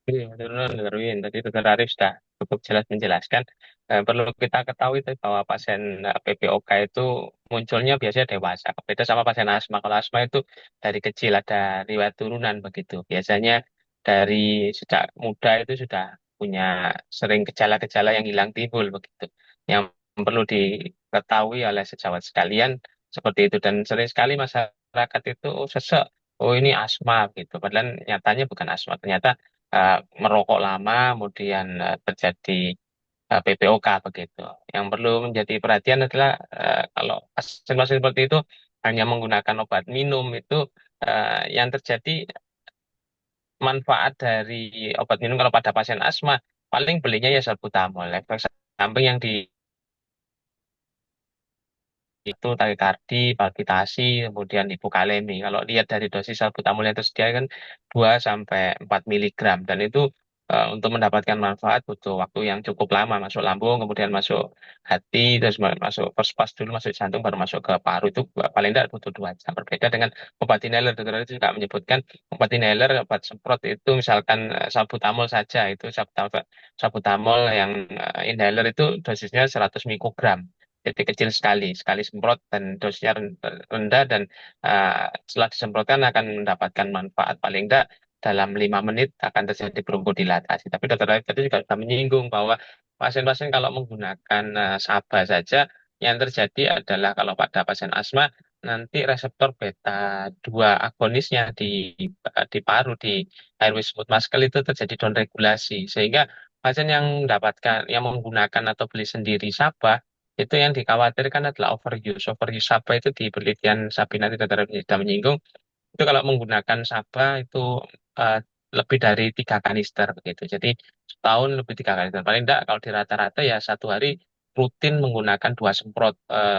Iya, betul, Dr. Win. Tadi Dr. Arif sudah cukup jelas menjelaskan. Perlu kita ketahui tuh bahwa pasien PPOK itu munculnya biasanya dewasa. Beda sama pasien asma. Kalau asma itu dari kecil ada riwayat turunan begitu. Biasanya dari sejak muda itu sudah punya sering gejala-gejala yang hilang timbul begitu. Yang perlu diketahui oleh sejawat sekalian seperti itu. Dan sering sekali masyarakat itu sesek. Oh ini asma gitu. Padahal nyatanya bukan asma. Ternyata merokok lama, kemudian terjadi PPOK begitu. Yang perlu menjadi perhatian adalah kalau pasien-pasien seperti itu hanya menggunakan obat minum itu yang terjadi manfaat dari obat minum kalau pada pasien asma paling belinya ya salbutamol. Efek samping yang di itu takikardi, palpitasi, kemudian hipokalemi. Kalau lihat dari dosis salbutamol yang tersedia kan 2 sampai 4 miligram dan itu untuk mendapatkan manfaat butuh waktu yang cukup lama masuk lambung, kemudian masuk hati, terus masuk first pass dulu masuk jantung baru masuk ke paru itu paling tidak butuh 2 jam. Berbeda dengan obat inhaler, dokter itu juga menyebutkan obat inhaler, obat semprot itu misalkan salbutamol saja itu salbutamol yang inhaler itu dosisnya 100 mikrogram. Jadi kecil sekali, sekali semprot dan dosisnya rendah dan setelah disemprotkan akan mendapatkan manfaat paling tidak dalam 5 menit akan terjadi bronkodilatasi. Tapi dokter Raif tadi juga sudah menyinggung bahwa pasien-pasien kalau menggunakan SABA saja yang terjadi adalah kalau pada pasien asma nanti reseptor beta 2 agonisnya di paru di airway smooth muscle itu terjadi downregulasi sehingga pasien yang mendapatkan yang menggunakan atau beli sendiri SABA Itu yang dikhawatirkan adalah overuse. Overuse SAPA itu di penelitian Sabina tidak sudah menyinggung, itu kalau menggunakan SAPA itu eh, lebih dari 3 kanister begitu. Jadi setahun lebih 3 kanister. Paling tidak kalau di rata-rata ya 1 hari rutin menggunakan 2 semprot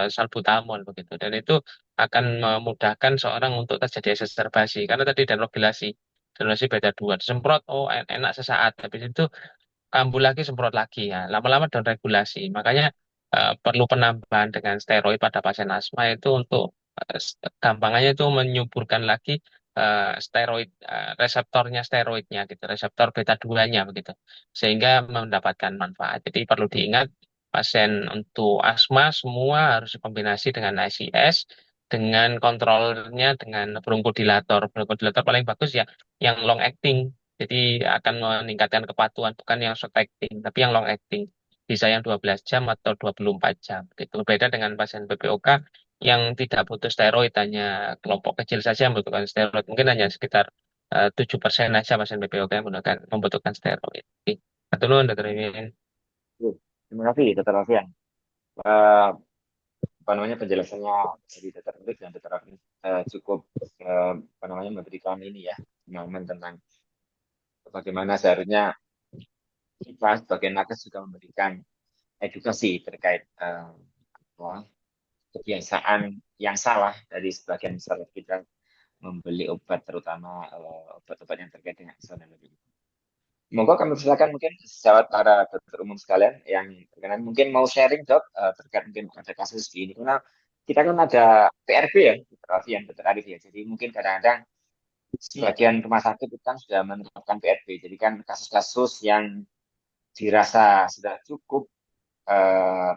salbutamol begitu. Dan itu akan memudahkan seorang untuk terjadi exacerbasi. Karena tadi dan regulasi. Regulasi beda dua. Semprot, oh enak sesaat. Habis itu kambuh lagi, semprot lagi ya. Lama-lama down regulasi. Makanya perlu penambahan dengan steroid pada pasien asma itu untuk gampangannya itu menyuburkan lagi steroid reseptornya steroidnya gitu, reseptor beta 2-nya begitu. Sehingga mendapatkan manfaat. Jadi perlu diingat pasien untuk asma semua harus dikombinasi dengan ICS dengan kontrolnya dengan bronchodilator. Bronchodilator paling bagus ya yang long acting. Jadi akan meningkatkan kepatuhan, bukan yang short acting, tapi yang long acting. Bisa yang 12 jam atau 24 jam. Gitu. Berbeda dengan pasien PPOK yang tidak butuh steroid, hanya kelompok kecil saja yang membutuhkan steroid. Mungkin hanya sekitar 7% saja pasien PPOK yang membutuhkan steroid. Oke. Satu dulu, Dr. Imin. Terima kasih, Dr. Alfian. Eh, apa namanya penjelasannya dari Dr. Arif dan Dr. Arif cukup apa namanya memberikan ini ya pemahaman tentang bagaimana seharusnya kita sebagai nakes juga memberikan edukasi terkait apa, kebiasaan yang salah dari sebagian besar kita membeli obat terutama obat-obat yang terkait dengan kesehatan dan lebih. Monggo kami persilakan mungkin sejawat para dokter umum sekalian yang berkenan mungkin mau sharing dok terkait mungkin ada kasus di ini karena kita kan ada PRB ya dokter Alfi yang dokter Arif ya jadi mungkin kadang-kadang Iya. sebagian rumah sakit itu kan sudah menerapkan PRB jadi kan kasus-kasus yang dirasa sudah cukup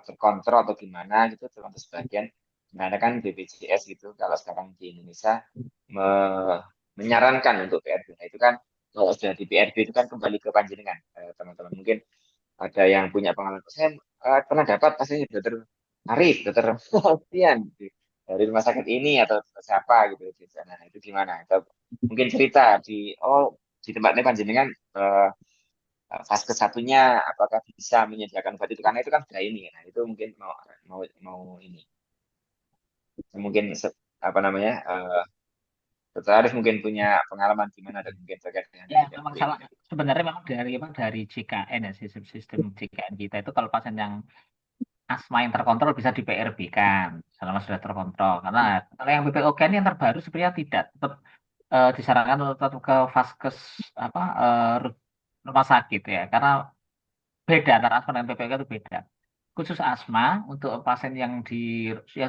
terkontrol atau gimana gitu termasuk sebagian nah ada kan BPJS gitu kalau sekarang di Indonesia menyarankan untuk PRB nah itu kan kalau sudah di PRB itu kan kembali ke panjenengan teman-teman mungkin ada yang punya pengalaman saya pernah dapat pastinya dokter Arif dokter Alfian gitu, dari rumah sakit ini atau siapa gitu di sana nah, itu gimana atau mungkin cerita di oh di tempatnya panjenengan fase satunya apakah bisa menyediakan obat itu karena itu kan sudah ini nah itu mungkin mau ini mungkin apa namanya Dr. Arif mungkin punya pengalaman gimana dan mungkin terkait dengan Ya, memang PRB salah. ini. Sebenarnya memang dari JKN ya sistem JKN kita itu kalau pasien yang asma yang terkontrol bisa di PRB kan selama sudah terkontrol. Karena kalau yang BPOK ini yang terbaru sebenarnya tidak tetap disarankan untuk tetap ke vaskes apa rumah sakit ya. Karena beda antara asma dan PPOK itu beda. Khusus asma untuk pasien yang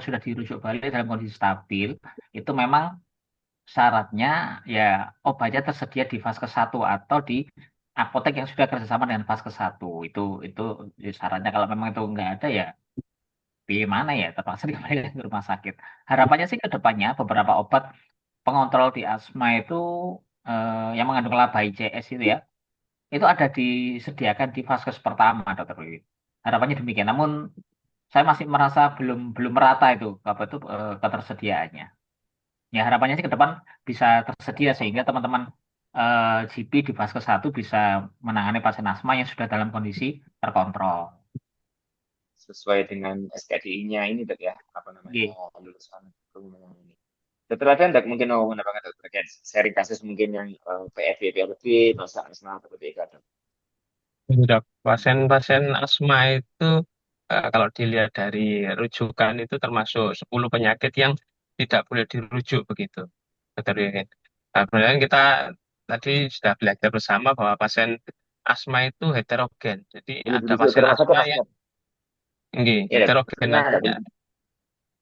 sudah dirujuk balik dalam kondisi stabil itu memang syaratnya ya obatnya tersedia di vaskes satu atau di apotek yang sudah kerjasama dengan vaskes satu itu syaratnya kalau memang itu nggak ada ya di mana ya terpaksa dikembalikan ke rumah sakit. Harapannya sih ke depannya beberapa obat pengontrol di asma itu yang mengandung laba ICS itu ya itu ada disediakan di vaskes pertama dokter Wiwi. Harapannya demikian. Namun saya masih merasa belum belum merata itu apa itu ketersediaannya. Ya harapannya sih ke depan bisa tersedia sehingga teman-teman GP di fase satu bisa menangani pasien asma yang sudah dalam kondisi terkontrol. Sesuai dengan SKDI-nya ini dok ya apa namanya Oke. lulusan pengumuman ini. Dokter ada enggak mungkin mau menambahkan dok terkait sharing kasus mungkin yang PFB, PLB, dosa asma seperti itu dok. Dok, pasien-pasien asma itu kalau dilihat dari rujukan itu termasuk 10 penyakit yang tidak boleh dirujuk begitu. Dokter Wiwin. Nah, kemudian kita tadi sudah belajar bersama bahwa pasien asma itu heterogen. Jadi Boleh ada dirujuk ke pasien rumah sakit asma yang asma. nggih, Ya dok, heterogen maksudnya ada artinya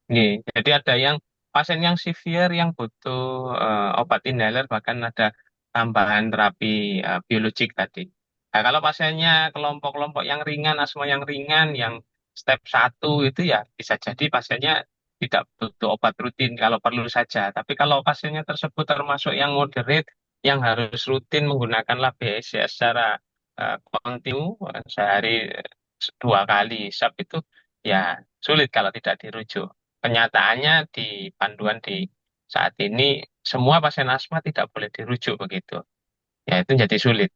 nggih. Jadi ada yang pasien yang severe yang butuh obat inhaler bahkan ada tambahan terapi biologik tadi. Nah, kalau pasiennya kelompok-kelompok yang ringan, asma yang ringan, yang step 1 itu ya bisa jadi pasiennya tidak butuh obat rutin kalau perlu saja. Tapi kalau pasiennya tersebut termasuk yang moderate, yang harus rutin menggunakan lab BSC secara kontinu sehari 2 kali SAP itu ya sulit kalau tidak dirujuk. Kenyataannya di panduan di saat ini semua pasien asma tidak boleh dirujuk begitu. Ya itu jadi sulit.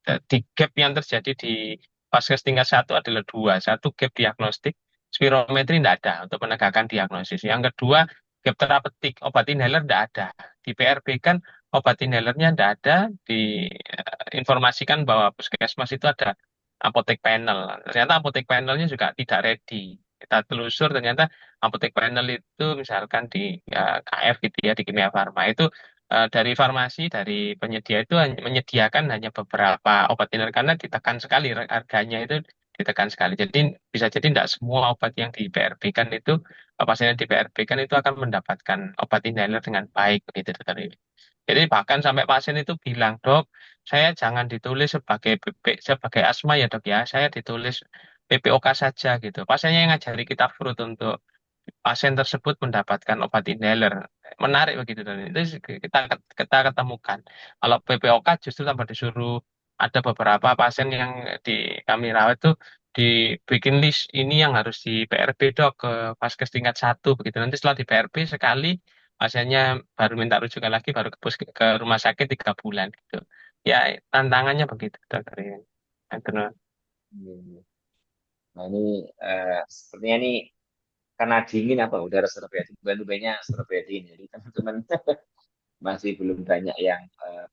Di gap yang terjadi di vaskes tingkat 1 adalah dua. Satu gap diagnostik, spirometri tidak ada untuk penegakan diagnosis. Yang kedua, gap terapeutik, obat inhaler tidak ada. Di PRB kan obat inhalernya tidak ada, diinformasikan bahwa puskesmas itu ada apotek panel. Ternyata apotek panelnya juga tidak ready. Kita telusur ternyata apotek panel itu misalkan di KF gitu ya, di Kimia Farma itu dari farmasi, dari penyedia itu menyediakan hanya beberapa obat inhaler karena ditekan sekali harganya itu ditekan sekali. Jadi bisa jadi tidak semua obat yang di PRB kan itu pasien yang di PRB kan itu akan mendapatkan obat inhaler dengan baik begitu dokter Wiwi. Jadi bahkan sampai pasien itu bilang, dok, saya jangan ditulis sebagai sebagai asma ya dok ya, saya ditulis PPOK saja gitu. Pasiennya yang ngajari kita Fruit untuk pasien tersebut mendapatkan obat inhaler. Menarik begitu dan itu kita ketemukan. Kalau PPOK justru tambah disuruh ada beberapa pasien yang di kami rawat tuh dibikin list ini yang harus di PRB dok ke vaskes tingkat 1 begitu. Nanti setelah di PRB sekali pasiennya baru minta rujukan lagi baru ke rumah sakit 3 bulan gitu. Ya tantangannya begitu dokter. Hmm. Nah ini sepertinya ini karena dingin apa udara Surabaya, bulan-bulannya Surabaya dingin, jadi teman-teman masih belum banyak yang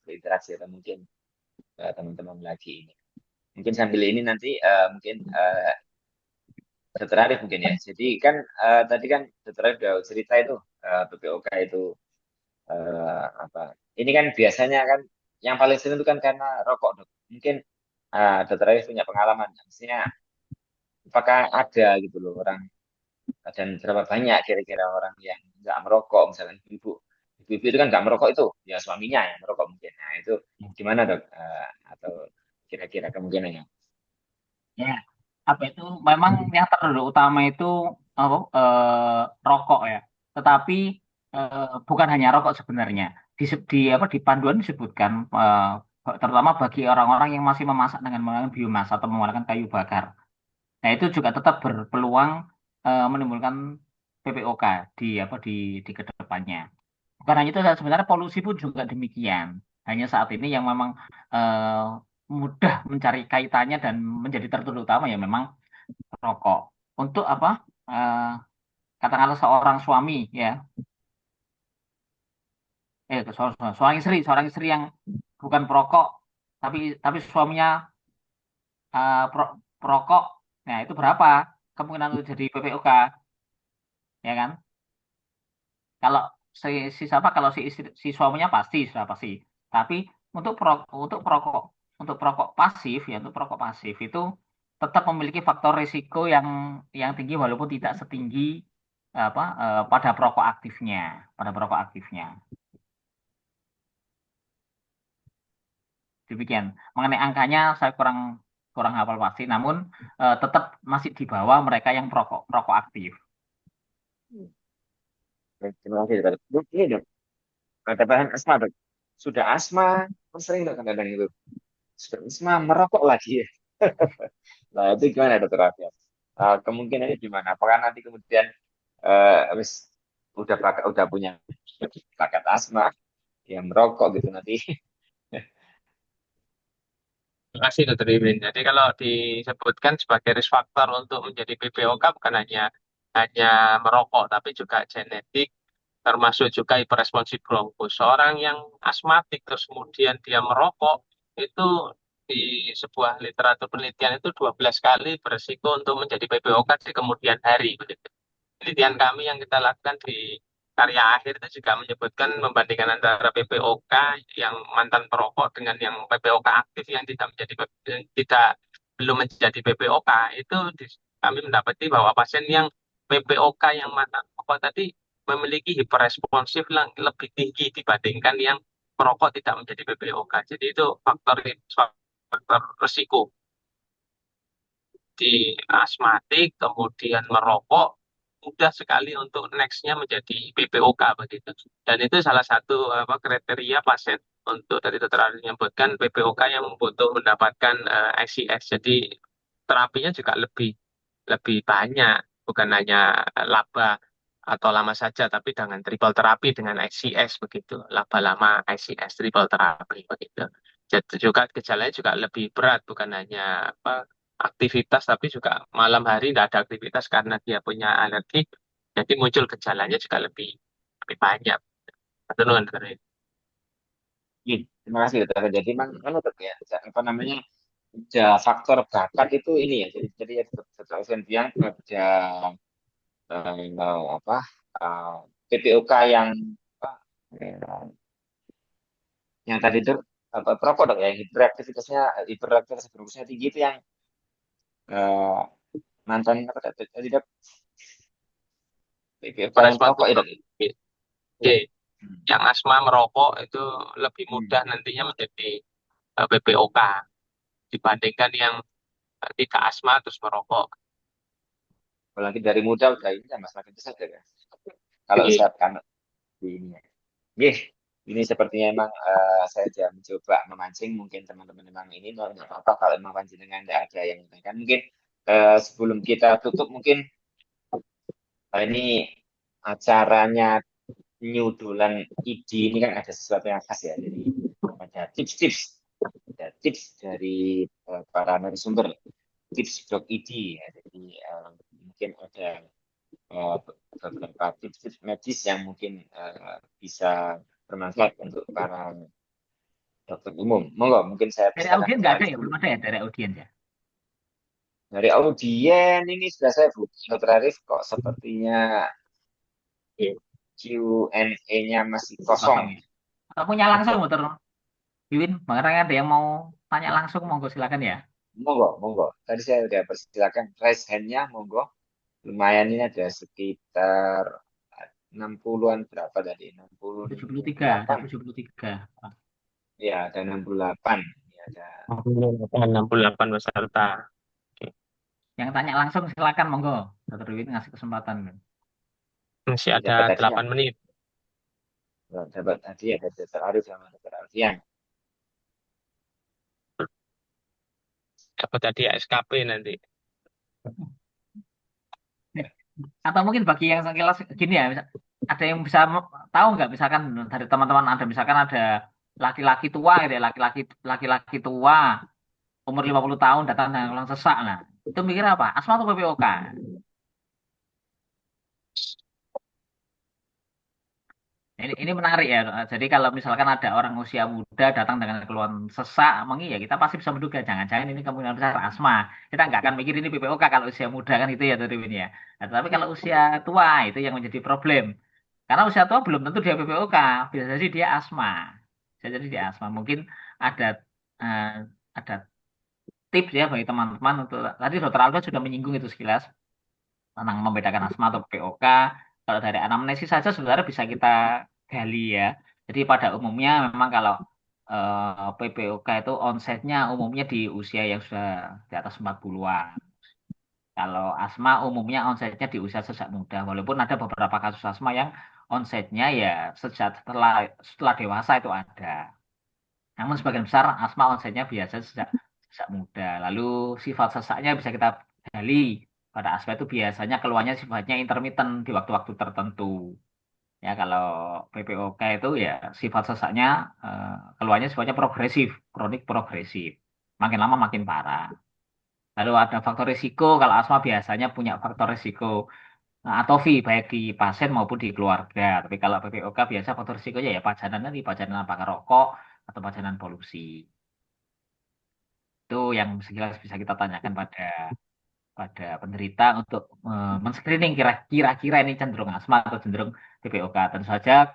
berinteraksi atau mungkin teman-teman lagi ini. Mungkin sambil ini nanti mungkin Dokter Arif mungkin ya. Jadi kan tadi kan Dokter Arif udah cerita itu PPOK itu apa? Ini kan biasanya kan yang paling sering itu kan karena rokok dok. Mungkin Dokter Arif punya pengalaman. Maksudnya apakah ada gitu loh orang dan berapa banyak kira-kira orang yang nggak merokok misalkan ibu ibu itu kan nggak merokok itu ya suaminya yang merokok mungkin. Nah itu gimana dok? Atau kira-kira kemungkinannya? Ya, apa itu memang yang terutama itu apa, rokok ya. Tetapi bukan hanya rokok sebenarnya. Di apa di panduan disebutkan terutama bagi orang-orang yang masih memasak dengan menggunakan biomasa atau menggunakan kayu bakar. Nah, itu juga tetap berpeluang menimbulkan PPOK di kedepannya. Bukan hanya itu, sebenarnya polusi pun juga demikian. Hanya saat ini yang memang mudah mencari kaitannya dan menjadi tertutup utama ya memang rokok. Untuk apa? eh, Katakanlah seorang suami ya, seorang istri yang bukan perokok, tapi suaminya perokok. Nah, itu berapa kemungkinan untuk jadi PPOK, ya kan? Kalau si siapa kalau si suaminya pasti sudah pasti. Tapi untuk perokok pasif ya untuk perokok pasif itu tetap memiliki faktor risiko yang tinggi walaupun tidak setinggi pada perokok aktifnya. Demikian. Mengenai angkanya saya kurang kurang hafal pasti, namun tetap masih di bawah mereka yang perokok aktif. Baik, terima kasih dok. Dok, ini dok, katakan asma dok. Sudah asma, kan sering dok kadang itu. Sudah asma merokok lagi ya. Nah, itu gimana dokter Afia? Kemungkinannya gimana? Apakah nanti kemudian wis udah punya bakat asma yang merokok gitu nanti? Terima kasih Dr. Iwin. Jadi kalau disebutkan sebagai risk factor untuk menjadi PPOK bukan hanya merokok, tapi juga genetik, termasuk juga hiperresponsif bronkus. Seorang yang asmatik terus kemudian dia merokok, itu di sebuah literatur penelitian itu 12 kali beresiko untuk menjadi PPOK di kemudian hari. Begitu. Penelitian kami yang kita lakukan di karya akhir itu juga menyebutkan membandingkan antara PPOK yang mantan perokok dengan yang PPOK aktif yang tidak belum menjadi PPOK itu kami mendapati bahwa pasien yang PPOK yang mantan perokok tadi memiliki hiperresponsif yang lebih tinggi dibandingkan yang perokok tidak menjadi PPOK. Jadi itu faktor risiko di asmatik, kemudian merokok, mudah sekali untuk next-nya menjadi PPOK begitu. Dan itu salah satu kriteria pasien untuk dari dokter Ali menyebutkan PPOK yang butuh mendapatkan ICS. Jadi terapinya juga lebih lebih banyak, bukan hanya laba atau lama saja, tapi dengan triple terapi dengan ICS begitu, laba lama ICS triple terapi begitu. Jadi juga gejalanya juga lebih berat, bukan hanya apa aktivitas tapi juga malam hari tidak ada aktivitas karena dia punya alergi, jadi muncul gejalanya juga lebih lebih banyak. Betul kan, Dokter? Iya, terima kasih dokter. Jadi memang kan dokter ya, apa namanya, ada faktor bakat itu ini ya. Jadi ya dokter Alfian bilang ada apa eh, PPOK apa, eh, yang tadi itu apa perokok dok ya, yang hiperaktivitas berfokusnya tinggi itu yang eh, mantan apa tadi dok, PPOK yang perokok ya Parasmatik dok. D. Iya. Hmm. Yang asma merokok itu lebih mudah Hmm. nantinya menjadi PPOK dibandingkan yang tidak asma terus merokok. Apalagi dari muda udah ini ya mas makin besar ya. Kalau Oke. saat kan di ini ya. Yes, ini sepertinya emang saya sudah mencoba memancing. Mungkin teman-teman memang ini nggak apa-apa kalau memang panjenengan nggak ada yang menanyakan. Mungkin sebelum kita tutup, mungkin ini acaranya nyudulan ID ini kan ada sesuatu yang khas ya. Jadi ada tips dari para narasumber, tips dok ID ya. Jadi mungkin ada beberapa tips-tips medis yang mungkin bisa bermanfaat untuk para dokter umum. Monggo, mungkin saya Dari persilakan audien Dokter nggak ada Arif ya, dulu. belum ada ya dari audien ya. Dari audien ini sudah saya buka. Dokter Arif kok sepertinya Q&A-nya masih Kosong kosong. ya. Atau punya langsung, Dokter Yuwin, makanya ada yang mau tanya langsung, monggo silakan ya. Monggo, monggo. Tadi saya sudah persilakan raise hand-nya, monggo. Lumayan ini ada sekitar 60-an berapa tadi? 60, 73, ada 68. 73. Ya, ada 68. Ini ada 68 peserta. Oke. Yang tanya langsung silakan, monggo. Dokter Yuwin ngasih kesempatan. Masih ini ada dapat tadi ya. 8 menit. Dapat tadi ada Dokter Arif sama Dokter Alfian. Dapat tadi SKP nanti. Atau mungkin bagi yang sekilas gini ya, ada yang bisa tahu nggak misalkan dari teman-teman ada misalkan ada laki-laki tua gitu ya, laki-laki tua umur 50 tahun datang dengan keluhan sesak. Nah, itu mikir apa? Asma atau PPOK? Ini menarik ya. Jadi kalau misalkan ada orang usia muda datang dengan keluhan sesak, emang iya kita pasti bisa menduga jangan-jangan ini kemungkinan besar asma. Kita nggak akan mikir ini PPOK kalau usia muda kan itu ya dari ini ya. Nah, tapi kalau usia tua itu yang menjadi problem. Karena usia tua belum tentu dia PPOK, bisa jadi dia asma. Bisa jadi dia asma. Mungkin ada eh, ada tips ya bagi teman-teman untuk tadi Dokter Alfa sudah menyinggung itu sekilas tentang membedakan asma atau PPOK. Kalau dari anamnesis saja sebenarnya bisa kita gali ya. Jadi pada umumnya memang kalau PPOK itu onsetnya umumnya di usia yang sudah di atas 40-an. Kalau asma umumnya onsetnya di usia sejak muda, walaupun ada beberapa kasus asma yang onsetnya ya sejak setelah dewasa itu ada. Namun sebagian besar asma onsetnya biasa sejak sejak muda. Lalu sifat sesaknya bisa kita gali. Pada asma itu biasanya keluarnya sifatnya intermittent di waktu-waktu tertentu. Ya kalau PPOK itu ya sifat sesaknya keluarnya sifatnya progresif, kronik progresif. Makin lama makin parah. Lalu ada faktor risiko, kalau asma biasanya punya faktor risiko atopy baik di pasien maupun di keluarga. Tapi kalau PPOK biasa faktor risikonya ya pajanan tadi, pajanan apakah rokok atau pajanan polusi. Itu yang sekilas bisa kita tanyakan pada pada penderita untuk men-screening kira-kira ini cenderung asma atau cenderung PPOK. Tentu saja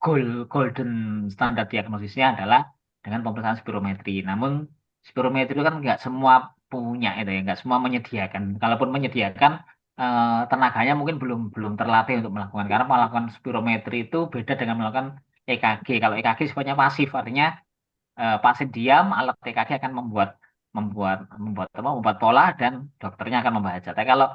golden standar diagnosisnya adalah dengan pemeriksaan spirometri. Namun spirometri itu kan nggak semua punya itu ya, nggak semua menyediakan. Kalaupun menyediakan tenaganya mungkin belum belum terlatih untuk melakukan karena melakukan spirometri itu beda dengan melakukan EKG. Kalau EKG sifatnya pasif, artinya pasien diam, alat EKG akan membuat membuat membuat apa? Membuat pola dan dokternya akan membaca. Tapi kalau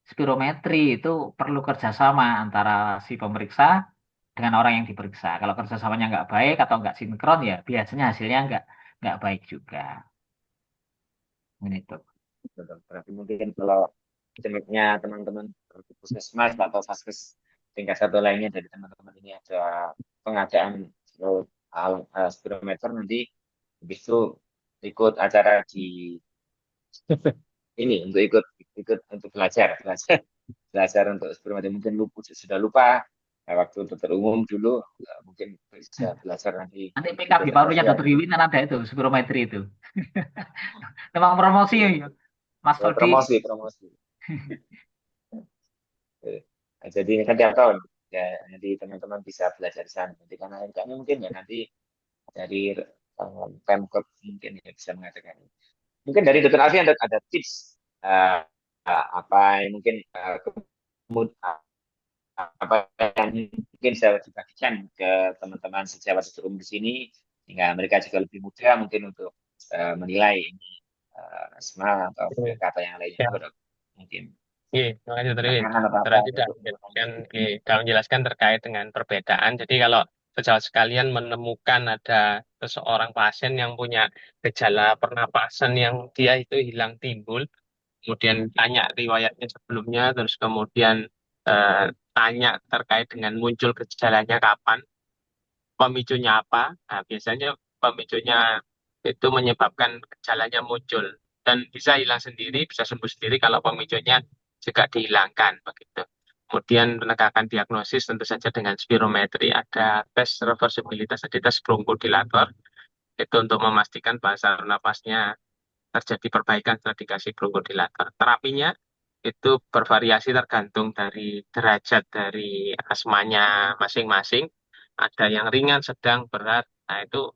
spirometri itu perlu kerjasama antara si pemeriksa dengan orang yang diperiksa. Kalau kerjasamanya nggak baik atau nggak sinkron ya biasanya hasilnya nggak baik juga. Ini tuh. Berarti mungkin kalau jenisnya teman-teman puskesmas atau vaskes tingkat satu lainnya dari teman-teman ini ada pengadaan alat spirometer nanti habis itu ikut acara di ini untuk ikut ikut untuk belajar untuk spirometri mungkin sudah lupa. Nah, waktu dokter umum dulu mungkin bisa belajar nanti Nanti PKB ikut barunya kajian Dokter Wiwin kan ada itu, spirometri itu. Memang promosi ya, Mas ya, Todi. promosi. Nah, jadi ini kan tiap tahun ya, nanti teman-teman bisa belajar di sana. Nanti karena kami mungkin ya nanti dari Pemkot mungkin ya bisa mengatakan. Mungkin dari Dokter Alfi ada tips apa yang mungkin apa yang mungkin saya bagikan ke teman-teman sejawat sebelum di sini sehingga mereka juga lebih mudah mungkin untuk menilai ini asma atau Oke. kata yang lainnya Ya. apa dok mungkin Oke, terima kasih Dr. Win. tantangan atau apa Tadi sudah untuk menjelaskan, oke, kalau menjelaskan terkait dengan perbedaan. Jadi kalau sejawat sekalian menemukan ada seseorang pasien yang punya gejala pernapasan yang dia itu hilang timbul, kemudian tanya riwayatnya sebelumnya, terus kemudian eh, tanya terkait dengan muncul gejalanya kapan, pemicunya apa. Nah, biasanya pemicunya itu menyebabkan gejalanya muncul dan bisa hilang sendiri, bisa sembuh sendiri kalau pemicunya juga dihilangkan begitu. Kemudian penegakan diagnosis tentu saja dengan spirometri, ada tes reversibilitas, ada tes bronchodilator, itu untuk memastikan bahwa saluran napasnya terjadi perbaikan setelah dikasih bronchodilator. Terapinya itu bervariasi tergantung dari derajat dari asmanya masing-masing. Ada yang ringan, sedang, berat. Nah, itu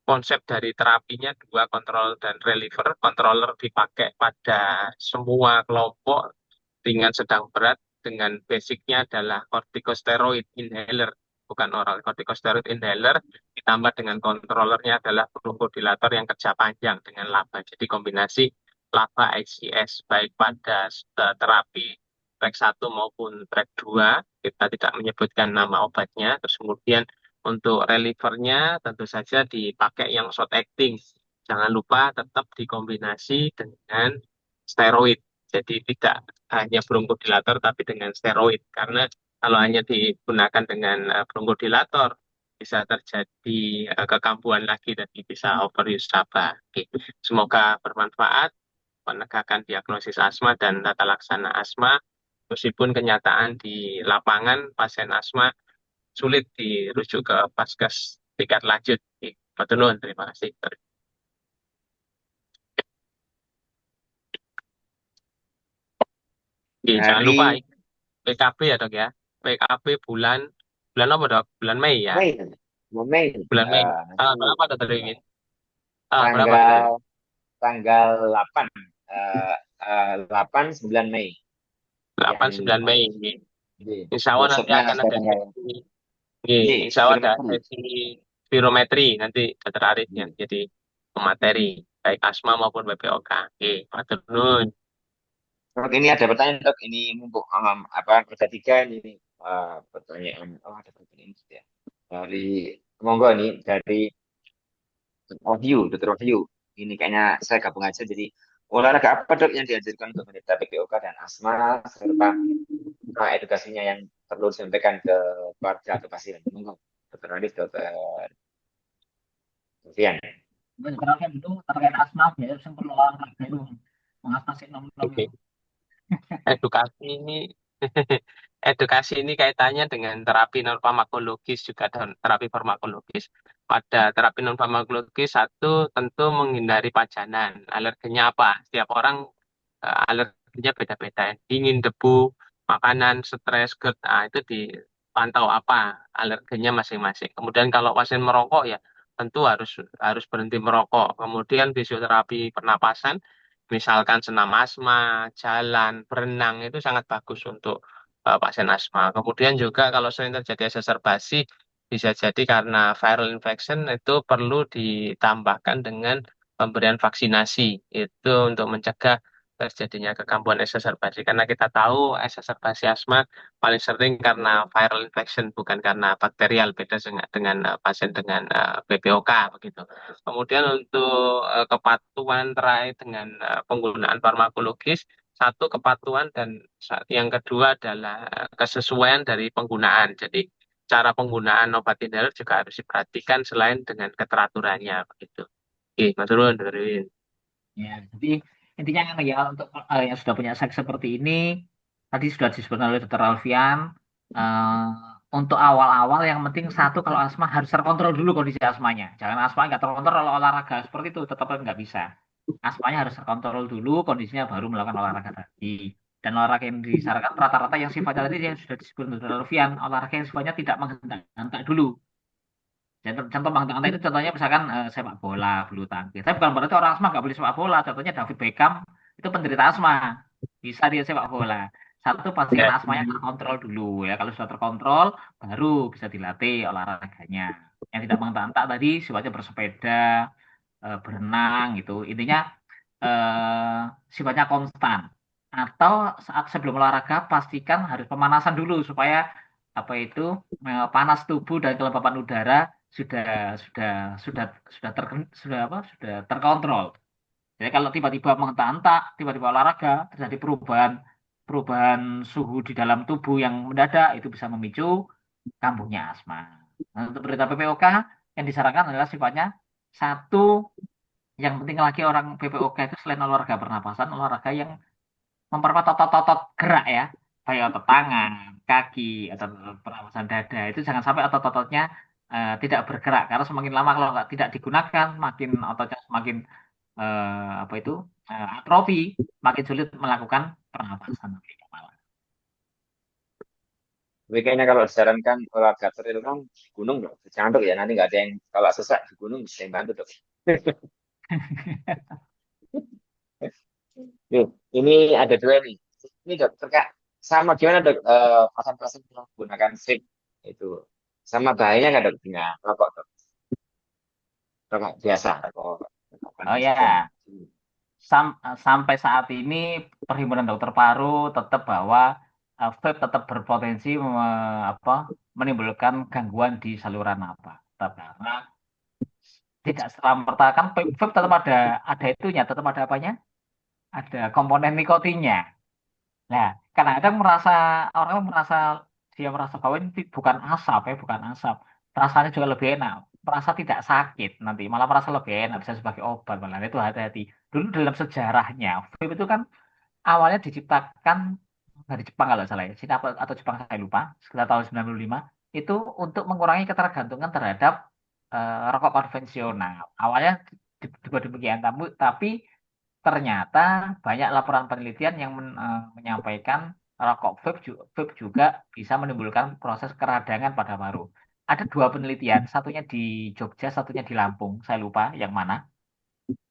konsep dari terapinya dua, kontrol dan reliever. Controller dipakai pada semua kelompok ringan, sedang, berat, dengan basicnya adalah corticosteroid inhaler, bukan oral. Corticosteroid inhaler ditambah dengan kontrolernya adalah bronchodilator yang kerja panjang dengan laba. Jadi kombinasi laba ICS baik pada terapi track 1 maupun track 2, kita tidak menyebutkan nama obatnya. Terus kemudian untuk relievernya tentu saja dipakai yang short acting. Jangan lupa tetap dikombinasi dengan steroid. Jadi tidak hanya bronchodilator tapi dengan steroid. Karena kalau hanya digunakan dengan bronchodilator bisa terjadi kekambuhan lagi dan bisa overuse laba. Oke. Semoga bermanfaat penegakan diagnosis asma dan tata laksana asma. Meskipun kenyataan di lapangan pasien asma sulit dirujuk ke vaskes tingkat lanjut. Oke, terima kasih. Oke, jangan lupa dari PKB ya dok ya. PKB bulan bulan apa dok? Bulan Mei ya. Mei Mei Bulan Mei. nanti Berapa dokter Win? Berapa dokter tanggal Win? tanggal 8 8 9 Mei 8 yang 9 Mei. ini Insya Allah nanti workshopnya akan ada tanggal sesi. Oke, ini insya Allah ada spirometri. sesi spirometri nanti dokter Arif yang jadi pemateri baik asma maupun BPOK. Oke, matur nuwun. Dok, ini ada pertanyaan dok. Ini mumpuk apa kerja tiga ini pertanyaan. Oh ada pertanyaan ini ya. Dari monggo nih dari Dokter Wahyu. Ini kayaknya saya gabung aja. Jadi olahraga apa dok yang diajarkan untuk menderita PPOK dan asma serta edukasinya yang perlu disampaikan ke keluarga atau pasien. Monggo, Dokter Arif, Dokter Sofian. Sebenarnya itu terkait asma ya, yang perlu olahraga itu mengatasi nom-nom Oke, itu. edukasi ini edukasi ini kaitannya dengan terapi non farmakologis juga dan terapi farmakologis. Pada terapi non farmakologis satu tentu menghindari pajanan. Alerginya apa? Setiap orang alerginya beda-beda. Dingin, debu, makanan, stres, GERD, itu dipantau apa alerginya masing-masing. Kemudian kalau pasien merokok ya tentu harus harus berhenti merokok. Kemudian fisioterapi pernapasan, misalkan senam asma, jalan, berenang itu sangat bagus untuk pasien asma. Kemudian juga kalau sering terjadi exacerbasi, bisa jadi karena viral infection itu perlu ditambahkan dengan pemberian vaksinasi itu untuk mencegah terjadinya kekambuhan exacerbasi. Karena kita tahu exacerbasi asma paling sering karena viral infection bukan karena bakterial, beda dengan pasien dengan BPOK begitu. Kemudian untuk kepatuhan terkait dengan penggunaan farmakologis, satu kepatuhan dan yang kedua adalah kesesuaian dari penggunaan. Jadi cara penggunaan obat inhaler juga harus diperhatikan selain dengan keteraturannya begitu. Oke, Mas Turun, Ya, jadi Intinya kan ya untuk yang sudah punya seks seperti ini, tadi sudah disebutkan oleh Dokter Alfian, eh, untuk awal-awal yang penting satu kalau asma harus terkontrol dulu kondisi asmanya. Jangan asma nggak terkontrol kalau olahraga seperti itu tetap nggak bisa. Asmanya harus terkontrol dulu, kondisinya baru melakukan olahraga tadi. Dan olahraga yang disarankan rata-rata yang sifatnya tadi yang sudah disebut Dokter Alfian, olahraga yang sifatnya tidak menghentak-hentak dulu. Contoh Bang Tante itu contohnya misalkan sepak bola, bulu tangkis. Tapi bukan berarti orang asma nggak boleh sepak bola. Contohnya David Beckham itu penderita asma, bisa dia sepak bola. Satu pastikan Ya. asmanya terkontrol dulu ya. Kalau sudah terkontrol, baru bisa dilatih olahraganya. Yang tidak menghentak tadi sifatnya bersepeda, berenang gitu. Intinya eh, sifatnya konstan. Atau saat sebelum olahraga pastikan harus pemanasan dulu supaya apa itu panas tubuh dan kelembapan udara sudah sudah sudah sudah terkontrol. Jadi kalau tiba-tiba menghentak-hentak, tiba-tiba olahraga, terjadi perubahan perubahan suhu di dalam tubuh yang mendadak itu bisa memicu kambuhnya asma. Nah, untuk berita PPOK yang disarankan adalah sifatnya satu yang penting lagi orang PPOK itu selain olahraga pernapasan, olahraga yang memperkuat otot-otot gerak ya, baik otot tangan, kaki, atau pernapasan dada itu jangan sampai otot-ototnya tidak bergerak karena semakin lama kalau nggak tidak digunakan makin ototnya semakin apa itu atrofi, makin sulit melakukan pernapasan nanti malah. Tapi kayaknya kalau disarankan olahraga trail kan di gunung dong. Jangan dok ya, nanti nggak ada yang kalau sesak di gunung bisa yang bantu dok. Nih, ini ada dua nih. Ini dok, terkait sama gimana dok pasang-pasang yang menggunakan vape itu sama bahayanya nggak dok dengan rokok dok? Rokok biasa, rokok Oh konvensional. ya, sampai saat ini Perhimpunan Dokter Paru tetap bahwa vape tetap berpotensi apa, menimbulkan gangguan di saluran napas. Karena tidak serta-merta kan vape tetap ada itunya, tetap ada apanya? Ada komponen nikotinnya. Nah, kadang-kadang orang merasa dia merasa bahwa ini bukan asap ya, bukan asap. Rasanya juga lebih enak. Merasa tidak sakit nanti, malah merasa lebih enak bisa sebagai obat. Malah itu hati-hati. Dulu dalam sejarahnya, vape itu kan awalnya diciptakan dari Jepang kalau nggak salah ya, Cina atau Jepang saya lupa, sekitar tahun 95 itu untuk mengurangi ketergantungan terhadap rokok konvensional. Awalnya dibuat demikian, tapi ternyata banyak laporan penelitian yang menyampaikan rokok vape juga bisa menimbulkan proses keradangan pada paru. Ada dua penelitian, satunya di Jogja, satunya di Lampung, saya lupa yang mana.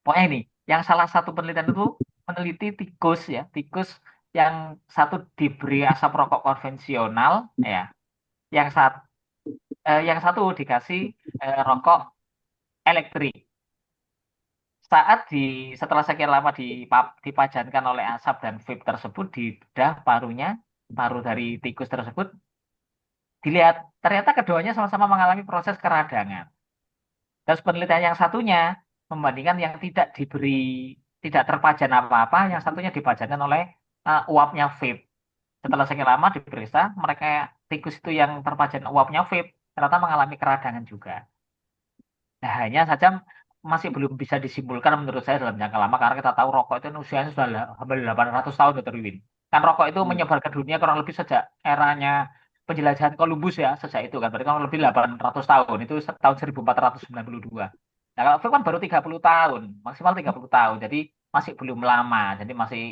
Pokoknya ini, yang salah satu penelitian itu meneliti tikus ya, tikus yang satu diberi asap rokok konvensional, ya, yang satu yang satu dikasih rokok elektrik. Saat setelah sekian lama dipajankan oleh asap dan vape tersebut di bedah parunya, paru dari tikus tersebut, dilihat ternyata keduanya sama-sama mengalami proses keradangan. Dan penelitian yang satunya membandingkan yang tidak terpajan apa-apa, yang satunya dipajankan oleh uapnya vape. Setelah sekian lama diperiksa, mereka tikus itu yang terpajan uapnya vape ternyata mengalami keradangan juga. Nah, hanya saja masih belum bisa disimpulkan menurut saya dalam jangka lama karena kita tahu rokok itu usianya sudah hampir 800 tahun, Dr. Win. Kan rokok itu Hmm. menyebar ke dunia kurang lebih sejak eranya penjelajahan Columbus ya, sejak itu kan. Berarti kurang lebih 800 tahun, itu tahun 1492. Nah, kalau vape kan baru 30 tahun, maksimal 30 tahun. Jadi masih belum lama. Jadi masih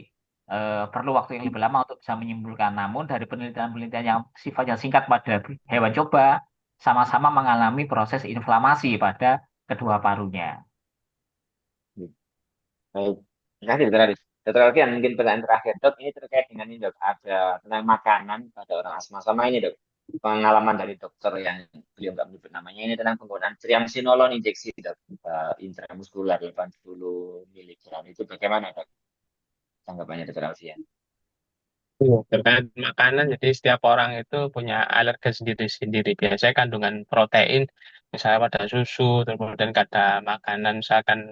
perlu waktu yang lebih lama untuk bisa menyimpulkan. Namun dari penelitian-penelitian yang sifatnya singkat pada hewan coba, sama-sama mengalami proses inflamasi pada kedua parunya. Baik. Terima kasih dokter Aris. Dokter Alfian, mungkin pertanyaan terakhir dok, ini terkait dengan ini dok, ada tentang makanan pada orang asma sama ini dok. Pengalaman dari dokter yang beliau nggak menyebut namanya ini tentang penggunaan triamcinolone injeksi dok, intramuskular 80 miligram itu bagaimana dok? Tanggapannya dokter Alfian. Iya, terkait makanan, jadi setiap orang itu punya alergen sendiri-sendiri. Biasanya kandungan protein, misalnya pada susu, terus kemudian ada makanan, misalkan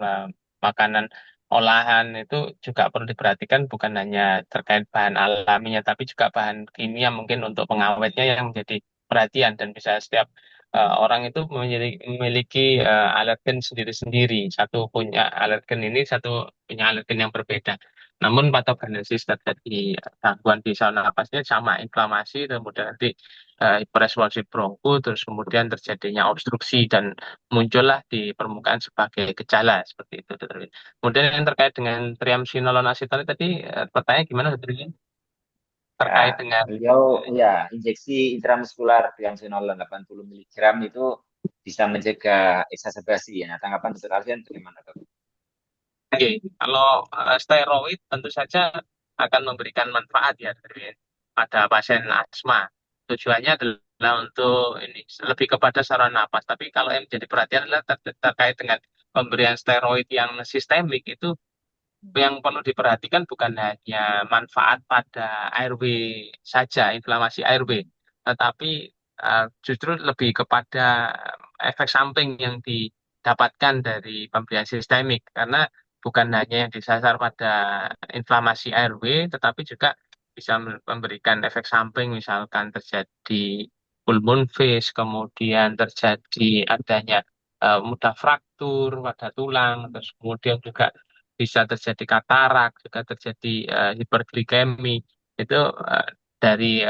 makanan olahan itu juga perlu diperhatikan bukan hanya terkait bahan alaminya, tapi juga bahan kimia mungkin untuk pengawetnya yang menjadi perhatian dan bisa setiap orang itu memiliki alergen sendiri-sendiri. Satu punya alergen ini, satu punya alergen yang berbeda. Namun patogenesis terjadi gangguan di saluran napasnya sama inflamasi, kemudian nanti hiperesponsif bronko, terus kemudian terjadinya obstruksi dan muncullah di permukaan sebagai gejala seperti itu. Dr. Win. Kemudian yang terkait dengan triamcinolone acetonide tadi pertanyaan gimana, Dr. Win? Terkait Ya, dengan beliau ya injeksi intramuskular triamcinolone 80 mg itu bisa mencegah exacerbasi ya. Nah, tanggapan Dr. Alfian bagaimana, Dok? Oke, kalau steroid tentu saja akan memberikan manfaat ya pada pasien asma. Tujuannya adalah untuk ini lebih kepada saluran napas. Tapi kalau yang menjadi perhatian adalah terkait dengan pemberian steroid yang sistemik itu yang perlu diperhatikan bukan hanya manfaat pada airway saja, inflamasi airway, tetapi justru lebih kepada efek samping yang didapatkan dari pemberian sistemik, karena bukan hanya yang disasar pada inflamasi airway, tetapi juga bisa memberikan efek samping, misalkan terjadi pulmon phase, kemudian terjadi adanya mudah fraktur pada tulang, terus kemudian juga bisa terjadi katarak, juga terjadi hiperglikemi. Itu dari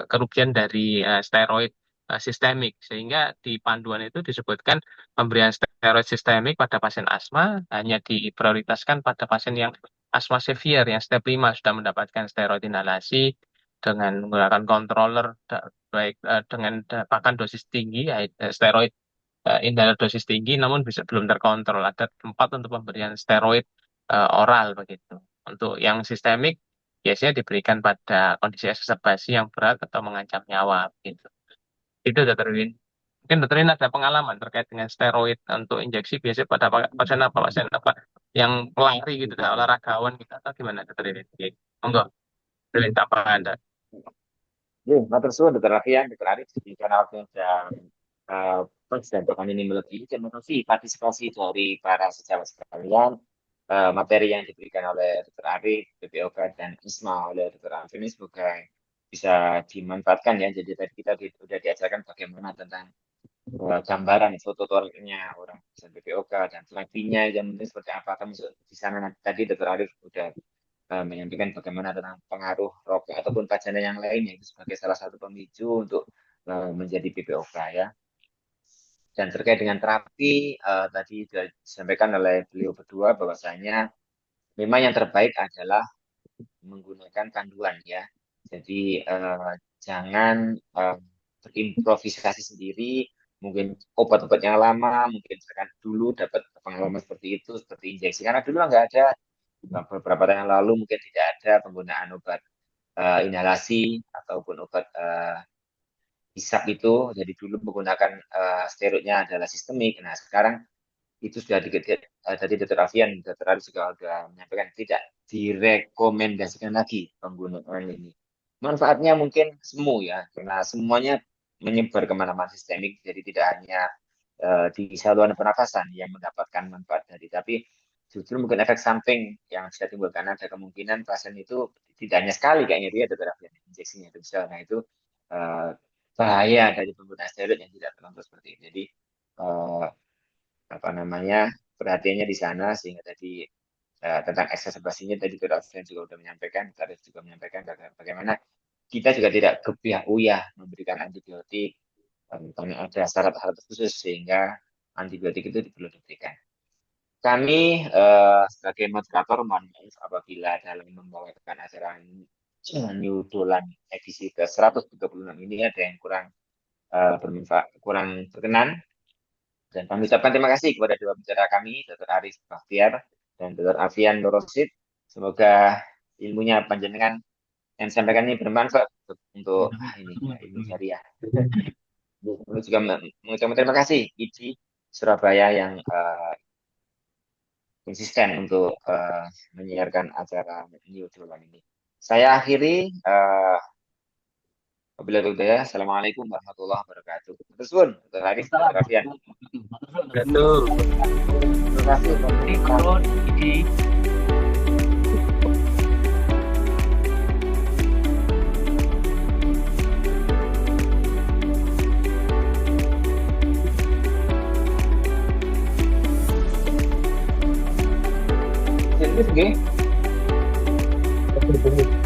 kerugian dari steroid sistemik. Sehingga di panduan itu disebutkan pemberian steroid sistemik pada pasien asma hanya diprioritaskan pada pasien yang asma severe, yang step 5 sudah mendapatkan steroid inhalasi dengan menggunakan controller, baik dengan bahkan dosis tinggi, steroid inhaler dosis tinggi, namun bisa belum terkontrol. Ada tempat untuk pemberian steroid oral begitu. Untuk yang sistemik biasanya diberikan pada kondisi exacerbasi yang berat atau mengancam nyawa begitu. Itu Dr. Win. Mungkin Dr. Win ada pengalaman terkait dengan steroid untuk injeksi biasanya pada pasien apa yang pelari gitu, olahragawan gitu atau gimana Dr. Win? Oke. Monggo, Dr. Win, tambahan Anda. Ya, matur suwun Dr. Alfian, Dr. Arif di kanal dan dan bahkan ini melebihi terima kasih partisipasi dari para sejawat sekalian. Materi yang diberikan oleh Dr. Arif, PPOK, dan ISMA oleh Dr. Alfian ini semoga bisa dimanfaatkan ya. Jadi tadi kita sudah diajarkan bagaimana tentang gambaran fototornya orang bisa PPOK dan terapinya yang penting seperti apa. Termasuk di sana tadi Dr. Arif sudah menyampaikan bagaimana tentang pengaruh rokok ataupun pajana yang lain itu sebagai salah satu pemicu untuk menjadi PPOK ya. Dan terkait dengan terapi tadi sudah disampaikan oleh beliau berdua bahwasanya memang yang terbaik adalah menggunakan panduan ya. Jadi jangan berimprovisasi sendiri, mungkin obat-obat yang lama, mungkin misalkan dulu dapat pengalaman seperti itu, seperti injeksi. Karena dulu nggak ada, beberapa tahun yang lalu mungkin tidak ada penggunaan obat inhalasi ataupun obat hisap itu. Jadi dulu menggunakan steroidnya adalah sistemik. Nah sekarang itu sudah tadi Dr. Alfian, Dr. Arif juga sudah menyampaikan tidak direkomendasikan lagi penggunaan ini. Manfaatnya mungkin semu ya, karena semuanya menyebar kemana-mana sistemik, jadi tidak hanya di saluran pernafasan yang mendapatkan manfaat dari, tapi justru mungkin efek samping yang bisa timbul karena ada kemungkinan pasien itu tidak hanya sekali kayaknya dia Dr. Alfian injeksinya itu bisa. Nah itu bahaya dari penggunaan steroid yang tidak terkontrol seperti ini. Jadi apa namanya perhatiannya di sana sehingga tadi tentang exacerbasinya tadi Dr. Alfian juga sudah menyampaikan, Tarif juga menyampaikan bagaimana kita juga tidak kebiah uyah memberikan antibiotik karena ada syarat-syarat khusus sehingga antibiotik itu perlu diberikan. Kami sebagai moderator mohon maaf apabila dalam membawakan acara New Dolan edisi ke 136 ini ada yang kurang bermanfaat, kurang berkenan. Dan kami ucapkan terima kasih kepada dua bicara kami, Dr. Arif Bakhtiar dan Dr. Alfian Norosid. Semoga ilmunya panjenengan yang disampaikan ini bermanfaat untuk ini ilmu syariah. Kami juga mengucapkan terima kasih IDI Surabaya yang konsisten untuk menyiarkan acara New Dolan ini. Saya akhiri. Wabillahi taufiq. Assalamualaikum warahmatullahi wabarakatuh. Terus Dr. Arif, Dr. Alfian. Betul. Terima kasih. Wis nggih. Oke,